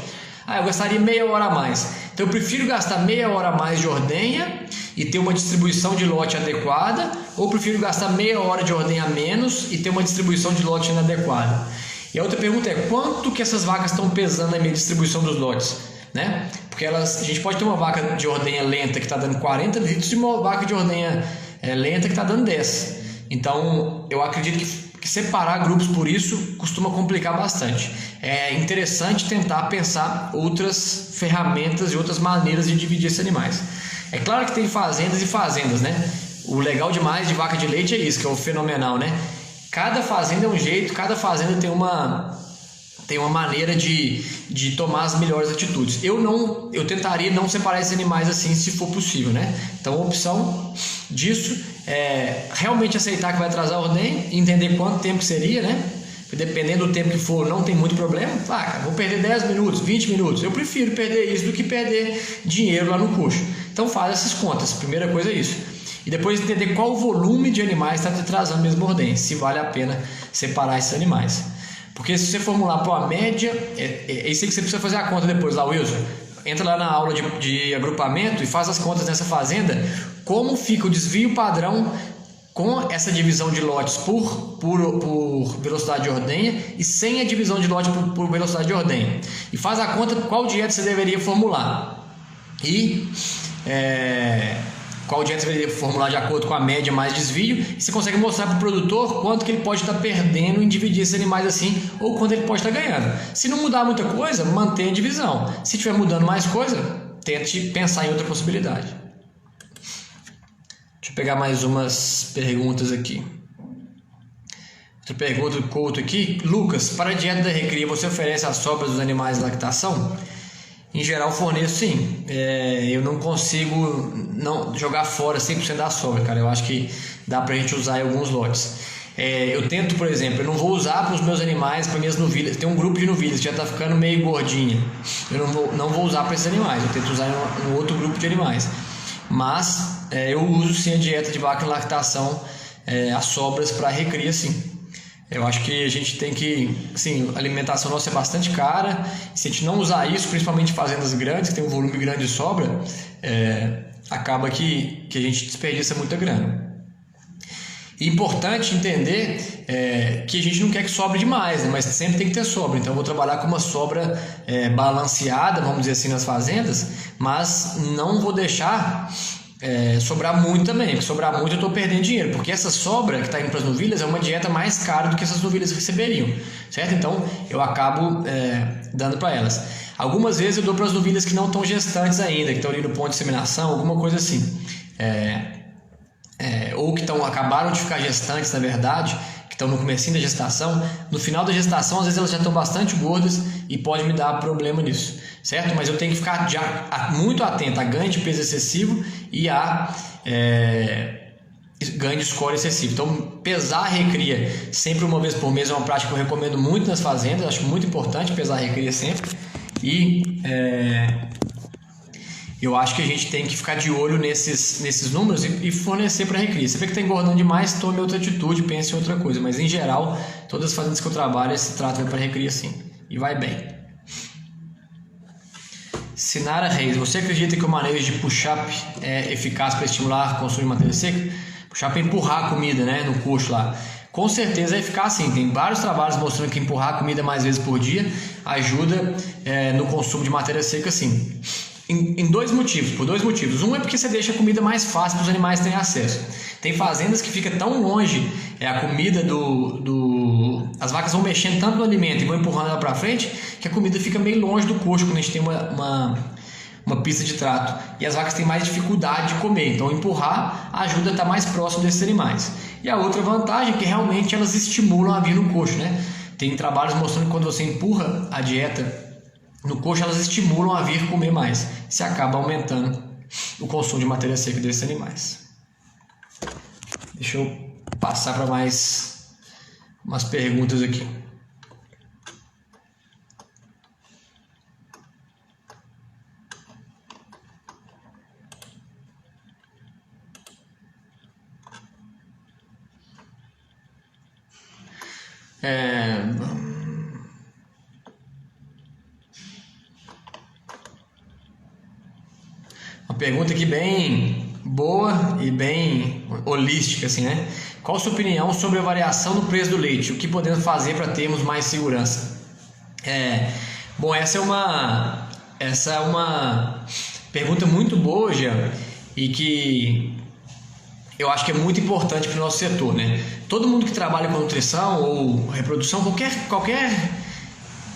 Eu gastaria meia hora a mais. Então eu prefiro gastar meia hora a mais de ordenha e ter uma distribuição de lote adequada, ou prefiro gastar meia hora de ordenha a menos e ter uma distribuição de lote inadequada. E a outra pergunta é, quanto que essas vacas estão pesando na minha distribuição dos lotes? Né? Porque a gente pode ter uma vaca de ordenha lenta que está dando 40 litros e uma vaca de ordenha lenta que está dando 10. Então eu acredito que separar grupos por isso costuma complicar bastante. É interessante tentar pensar outras ferramentas e outras maneiras de dividir esses animais. É claro que tem fazendas e fazendas, né? O legal demais de vaca de leite é isso, que é o fenomenal, né? Cada fazenda é um jeito, cada fazenda tem uma maneira de tomar as melhores atitudes. Eu tentaria não separar esses animais assim, se for possível, né? Então a opção disso é realmente aceitar que vai atrasar a ordenha, entender quanto tempo seria, né? Dependendo do tempo que for, não tem muito problema. Cara, vou perder 10 minutos, 20 minutos. Eu prefiro perder isso do que perder dinheiro lá no coxo. Então faz essas contas. Primeira coisa é isso. E depois entender qual o volume de animais está te atrasando mesmo a ordenha, se vale a pena separar esses animais. Porque se você formular para uma média, é isso aí que você precisa fazer a conta depois lá, Wilson. Entra lá na aula de agrupamento e faz as contas nessa fazenda, como fica o desvio padrão com essa divisão de lotes por velocidade de ordenha e sem a divisão de lote por velocidade de ordenha. E faz a conta qual dieta você deveria formular. E qual dieta você deveria formular de acordo com a média mais desvio. E você consegue mostrar para o produtor quanto que ele pode estar perdendo em dividir esses animais assim, ou quanto ele pode estar ganhando. Se não mudar muita coisa, mantém a divisão. Se estiver mudando mais coisa, tente pensar em outra possibilidade. Deixa eu pegar mais umas perguntas aqui. Outra pergunta do Couto aqui. Lucas, para a dieta da recria, você oferece as sobras dos animais de lactação? Em geral, forneço sim. Eu não consigo não jogar fora 100% da sobra, cara. Eu acho que dá pra gente usar em alguns lotes. Eu tento, por exemplo, eu não vou usar para os meus animais, para minhas novilhas. Tem um grupo de novilhas que já está ficando meio gordinha. Eu não vou usar para esses animais. Eu tento usar em um outro grupo de animais. Mas eu uso sim a dieta de vaca em lactação, as sobras para recria sim. Eu acho que a gente tem que, assim, a alimentação nossa é bastante cara. Se a gente não usar isso, principalmente em fazendas grandes, que tem um volume grande de sobra, acaba que a gente desperdiça muita grana. Importante entender que a gente não quer que sobre demais, né? Mas sempre tem que ter sobra. Então eu vou trabalhar com uma sobra balanceada, vamos dizer assim, nas fazendas, mas não vou deixar sobrar muito também, porque sobrar muito eu estou perdendo dinheiro, porque essa sobra que está indo para as novilhas é uma dieta mais cara do que essas novilhas receberiam, certo? Então eu acabo dando para elas. Algumas vezes eu dou para as novilhas que não estão gestantes ainda, que estão ali no ponto de inseminação, alguma coisa assim, ou que acabaram de ficar gestantes, na verdade, que estão no comecinho da gestação. No final da gestação, às vezes elas já estão bastante gordas e pode me dar problema nisso, certo? Mas eu tenho que ficar muito atento a ganho de peso excessivo e a ganho de score excessivo. Então, pesar a recria sempre uma vez por mês é uma prática que eu recomendo muito nas fazendas. Acho muito importante pesar a recria sempre. E eu acho que a gente tem que ficar de olho nesses números e fornecer para a recria. Você vê que está engordando demais, tome outra atitude, pense em outra coisa. Mas, em geral, todas as fazendas que eu trabalho, esse trato vai para a recria sim. E vai bem. Sinara Reis, você acredita que o manejo de push-up é eficaz para estimular o consumo de matéria seca? Push-up é empurrar a comida, né, no coxo lá. Com certeza é eficaz sim. Tem vários trabalhos mostrando que empurrar a comida mais vezes por dia ajuda no consumo de matéria seca sim. Por dois motivos. Um é porque você deixa a comida mais fácil para os animais terem acesso. Tem fazendas que fica tão longe a comida as vacas vão mexendo tanto no alimento e vão empurrando ela para frente que a comida fica meio longe do coxo quando a gente tem uma pista de trato. E as vacas têm mais dificuldade de comer. Então empurrar ajuda a estar mais próximo desses animais. E a outra vantagem é que realmente elas estimulam a vir no coxo, né? Tem trabalhos mostrando que quando você empurra a dieta no coxo, elas estimulam a vir comer mais. Você acaba aumentando o consumo de matéria seca desses animais. Deixa eu passar para mais umas perguntas aqui. Uma pergunta aqui bem boa e bem holística, assim, né? Qual a sua opinião sobre a variação do preço do leite? O que podemos fazer para termos mais segurança? Bom, essa é uma pergunta muito boa, Jean, e que eu acho que é muito importante para o nosso setor, né? Todo mundo que trabalha com nutrição ou reprodução, qualquer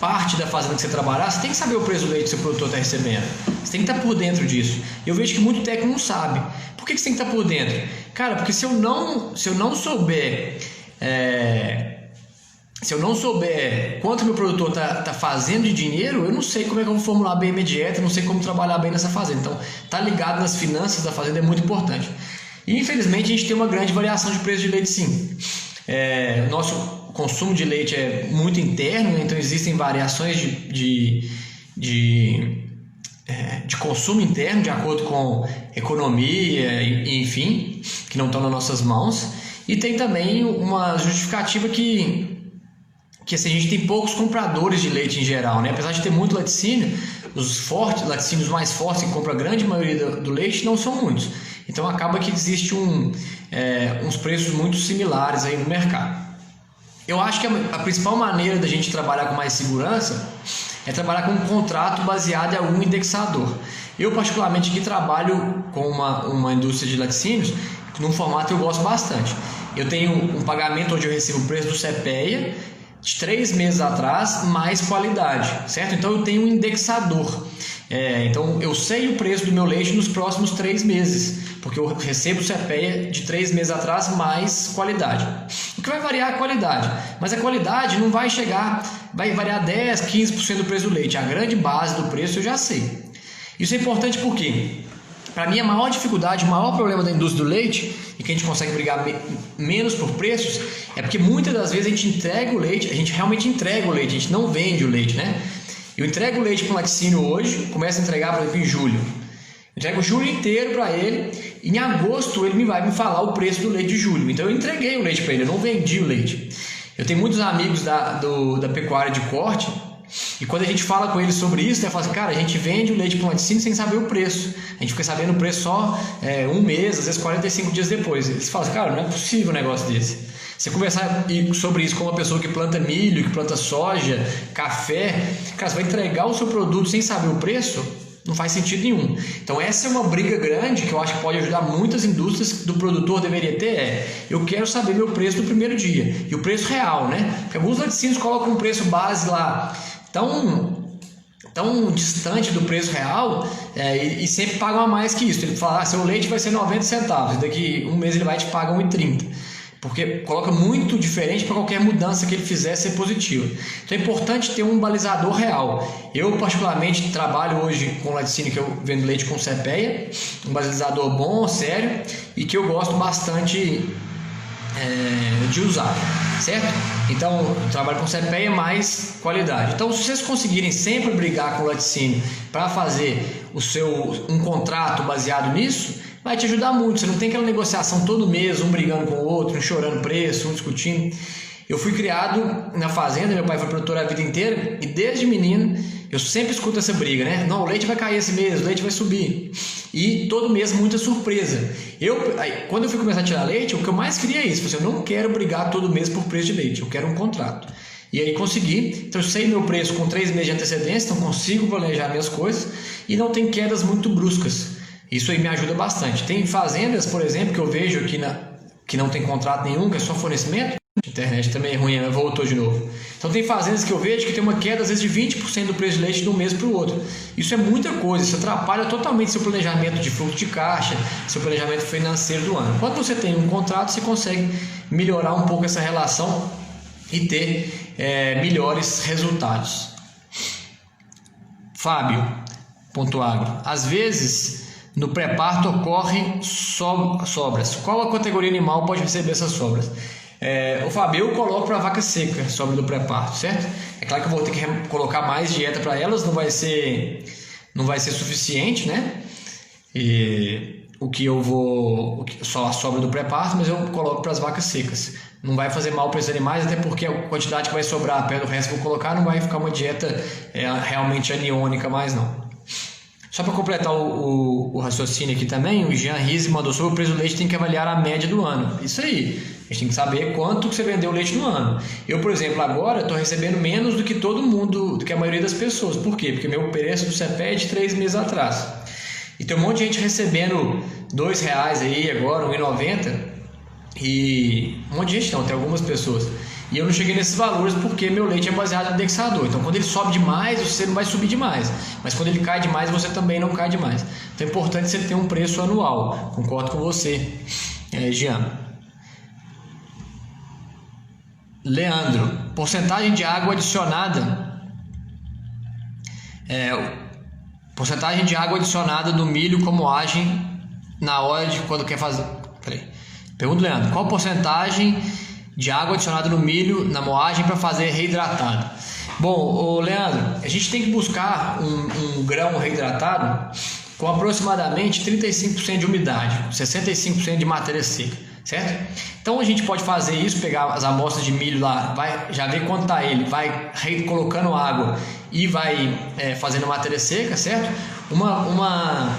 parte da fazenda que você trabalhar, você tem que saber o preço do leite que seu produtor está recebendo. Você tem que estar por dentro disso. Eu vejo que muito técnico não sabe. Por que você tem que estar por dentro? Cara, porque se eu não souber quanto meu produtor está fazendo de dinheiro, eu não sei como é que eu vou formular bem a minha dieta, não sei como trabalhar bem nessa fazenda. Então, estar ligado nas finanças da fazenda é muito importante. E, infelizmente, a gente tem uma grande variação de preço de leite, sim. Nosso consumo de leite é muito interno, né? Então existem variações de consumo interno de acordo com economia, enfim, que não estão nas nossas mãos. E tem também uma justificativa que assim, a gente tem poucos compradores de leite em geral, né? Apesar de ter muito laticínio, os laticínios mais fortes que compram a grande maioria do leite não são muitos. Então acaba que existe uns preços muito similares aí no mercado. Eu acho que a principal maneira da gente trabalhar com mais segurança é trabalhar com um contrato baseado em algum indexador. Eu particularmente aqui trabalho com uma indústria de laticínios num formato que eu gosto bastante. Eu tenho um pagamento onde eu recebo o preço do CPEA de 3 meses atrás, mais qualidade, certo? Então eu tenho um indexador. Então eu sei o preço do meu leite nos próximos 3 meses, porque eu recebo o CPEA de 3 meses atrás mais qualidade. O que vai variar é a qualidade, mas a qualidade não vai variar 10, 15% do preço do leite. A grande base do preço eu já sei. Isso é importante porque, para mim, a maior dificuldade, o maior problema da indústria do leite, e que a gente consegue brigar menos por preços, é porque muitas das vezes a gente entrega o leite, a gente realmente entrega o leite, a gente não vende o leite, né? Eu entrego o leite para um laticínio hoje, começo a entregar, por exemplo, em julho. Eu entrego o julho inteiro para ele, e em agosto ele vai me falar o preço do leite de julho. Então eu entreguei o leite para ele, eu não vendi o leite. Eu tenho muitos amigos da pecuária de corte E quando a gente fala com eles sobre isso, fala assim, cara, a gente vende o leite para o laticínio sem saber o preço. A gente fica sabendo o preço só um mês, às vezes 45 dias depois. Eles falam assim, cara, não é possível um negócio desse. Você conversar sobre isso com uma pessoa que planta milho, que planta soja, café, cara, você vai entregar o seu produto sem saber o preço? Não faz sentido nenhum. Então essa é uma briga grande que eu acho que pode ajudar muitas indústrias do produtor deveria ter. Eu quero saber meu preço no primeiro dia. E o preço real, né? Porque alguns laticínios colocam um preço base lá tão distante do preço real e sempre pagam a mais que isso. Ele fala, seu leite vai ser 90 centavos. E daqui um mês ele vai te pagar 1,30. Porque coloca muito diferente para qualquer mudança que ele fizer ser positiva. Então é importante ter um balizador real. Eu particularmente trabalho hoje com laticínio que eu vendo leite com CPEA, um balizador bom, sério, e que eu gosto bastante de usar, certo? Então eu trabalho com CPEA mais qualidade. Então se vocês conseguirem sempre brigar com o laticínio para fazer um contrato baseado nisso, vai te ajudar muito. Você não tem aquela negociação todo mês, um brigando com o outro, um chorando preço, um discutindo. Eu fui criado na fazenda, meu pai foi produtor a vida inteira e desde menino eu sempre escuto essa briga, né? Não, o leite vai cair esse mês, o leite vai subir. E todo mês muita surpresa. Quando eu fui começar a tirar leite, o que eu mais queria é isso. Eu não quero brigar todo mês por preço de leite, eu quero um contrato. E aí consegui, então eu sei meu preço com 3 meses de antecedência, então consigo planejar minhas coisas e não tem quedas muito bruscas. Isso aí me ajuda bastante. Tem fazendas, por exemplo, que eu vejo aqui que não tem contrato nenhum, que é só fornecimento. A internet também é ruim, voltou de novo. Então tem fazendas que eu vejo que tem uma queda às vezes de 20% do preço de leite de um mês para o outro. Isso é muita coisa, isso atrapalha totalmente seu planejamento de fluxo de caixa, seu planejamento financeiro do ano. Quando você tem um contrato, você consegue melhorar um pouco essa relação e ter melhores resultados. Fábio, pontuário. Às vezes no pré-parto ocorrem sobras. Qual a categoria animal pode receber essas sobras? O Fábio, eu coloco para vaca seca sobra do pré-parto, certo? É claro que eu vou ter que colocar mais dieta para elas, não vai ser suficiente, né? Só a sobra do pré-parto, mas eu coloco para as vacas secas. Não vai fazer mal para esses animais, até porque a quantidade que vai sobrar perto do resto que eu vou colocar não vai ficar uma dieta realmente aniônica mais não. Só para completar o raciocínio aqui também, o Jean Rizzi mandou sobre o preço do leite, tem que avaliar a média do ano. Isso aí, a gente tem que saber quanto que você vendeu o leite no ano. Eu, por exemplo, agora estou recebendo menos do que todo mundo, do que a maioria das pessoas. Por quê? Porque meu preço do CPEA é de 3 meses atrás. E tem um monte de gente recebendo R$2 aí agora, R$1,90. E um monte de gente não, tem algumas pessoas. E eu não cheguei nesses valores porque meu leite é baseado no indexador. Então quando ele sobe demais, você não vai subir demais. Mas quando ele cai demais, você também não cai demais. Então é importante você ter um preço anual. Concordo com você, Jean. Leandro, porcentagem de água adicionada. Porcentagem de água adicionada do milho como agem na hora de quando quer fazer. Pergunta, Leandro, qual porcentagem de água adicionada no milho na moagem para fazer reidratado? Bom, Leandro, a gente tem que buscar um grão reidratado com aproximadamente 35% de umidade, 65% de matéria seca, certo? Então a gente pode fazer isso, pegar as amostras de milho lá, já ver quanto está ele, vai colocando água e vai fazendo matéria seca, certo? Uma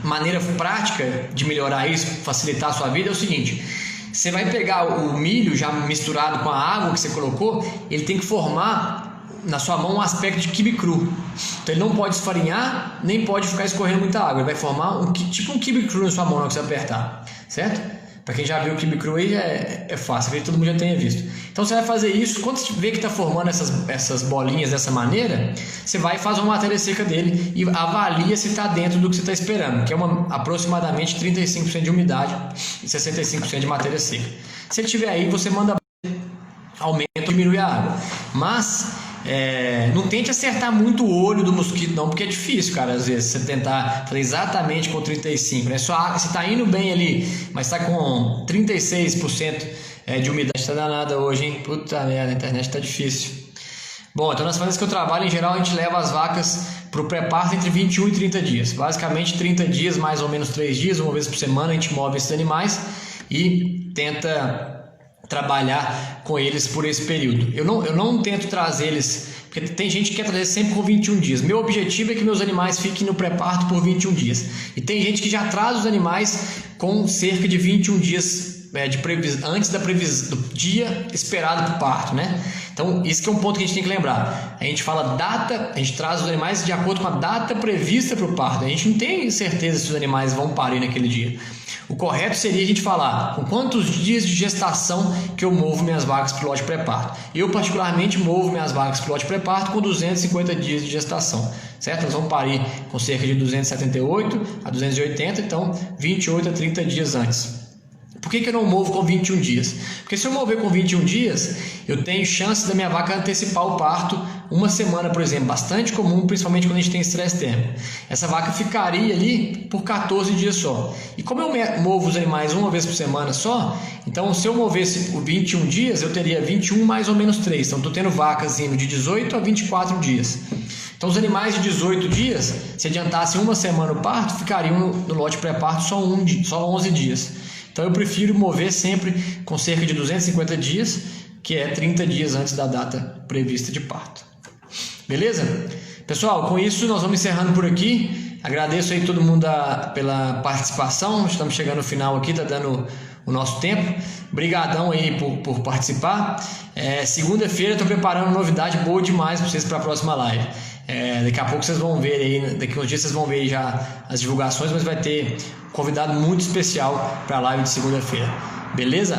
maneira prática de melhorar isso, facilitar a sua vida é o seguinte: você vai pegar o milho já misturado com a água que você colocou, ele tem que formar na sua mão um aspecto de quibe cru. Então ele não pode esfarinhar, nem pode ficar escorrendo muita água. Ele vai formar tipo um quibe cru na sua mão na hora que você apertar, certo? Para quem já viu o quibe cru aí é fácil, acredito que todo mundo já tenha visto. Então você vai fazer isso, quando você vê que está formando essas bolinhas dessa maneira, você vai e faz uma matéria seca dele e avalia se está dentro do que você está esperando, que é aproximadamente 35% de umidade e 65% de matéria seca. Se ele estiver aí, você manda aumenta ou diminui a água. Mas não tente acertar muito o olho do mosquito não, porque é difícil, cara, às vezes você tentar fazer exatamente com 35%, né? Você está indo bem ali, mas está com 36% de umidade. Está danada hoje, hein? Puta merda, a internet está difícil. Bom, então nas fazendas que eu trabalho, em geral, a gente leva as vacas para o pré-parto entre 21 e 30 dias. Basicamente 30 dias, mais ou menos 3 dias, uma vez por semana, a gente move esses animais e tenta trabalhar com eles por esse período. Eu não tento trazer eles, porque tem gente que quer trazer sempre com 21 dias. Meu objetivo é que meus animais fiquem no pré-parto por 21 dias. E tem gente que já traz os animais com cerca de 21 dias antes do dia esperado para o parto, né? Então, isso que é um ponto que a gente tem que lembrar. A gente fala data, a gente traz os animais de acordo com a data prevista para o parto. A gente não tem certeza se os animais vão parir naquele dia. O correto seria a gente falar com quantos dias de gestação que eu movo minhas vacas para o lote pré-parto. Eu, particularmente, movo minhas vacas para o lote pré-parto com 250 dias de gestação, certo? Elas vão parir com cerca de 278 a 280, então 28 a 30 dias antes. Por que eu não movo com 21 dias? Porque se eu mover com 21 dias, eu tenho chance da minha vaca antecipar o parto uma semana, por exemplo, bastante comum, principalmente quando a gente tem estresse térmico. Essa vaca ficaria ali por 14 dias só. E como eu movo os animais uma vez por semana só, então se eu movesse por 21 dias, eu teria 21 mais ou menos 3. Então estou tendo vacas indo de 18 a 24 dias. Então os animais de 18 dias, se adiantassem uma semana o parto, ficariam no lote pré-parto só 11 dias. Então eu prefiro mover sempre com cerca de 250 dias, que é 30 dias antes da data prevista de parto. Beleza? Pessoal, com isso nós vamos encerrando por aqui. Agradeço aí todo mundo pela participação. Estamos chegando no final aqui, tá dando o nosso tempo. Obrigadão aí por participar. Segunda-feira estou preparando novidade boa demais para vocês para a próxima live. Daqui a pouco vocês vão ver aí, daqui a uns dias vocês vão ver já as divulgações, mas vai ter um convidado muito especial para a live de segunda-feira. Beleza?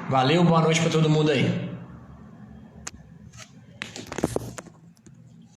Valeu, boa noite para todo mundo aí.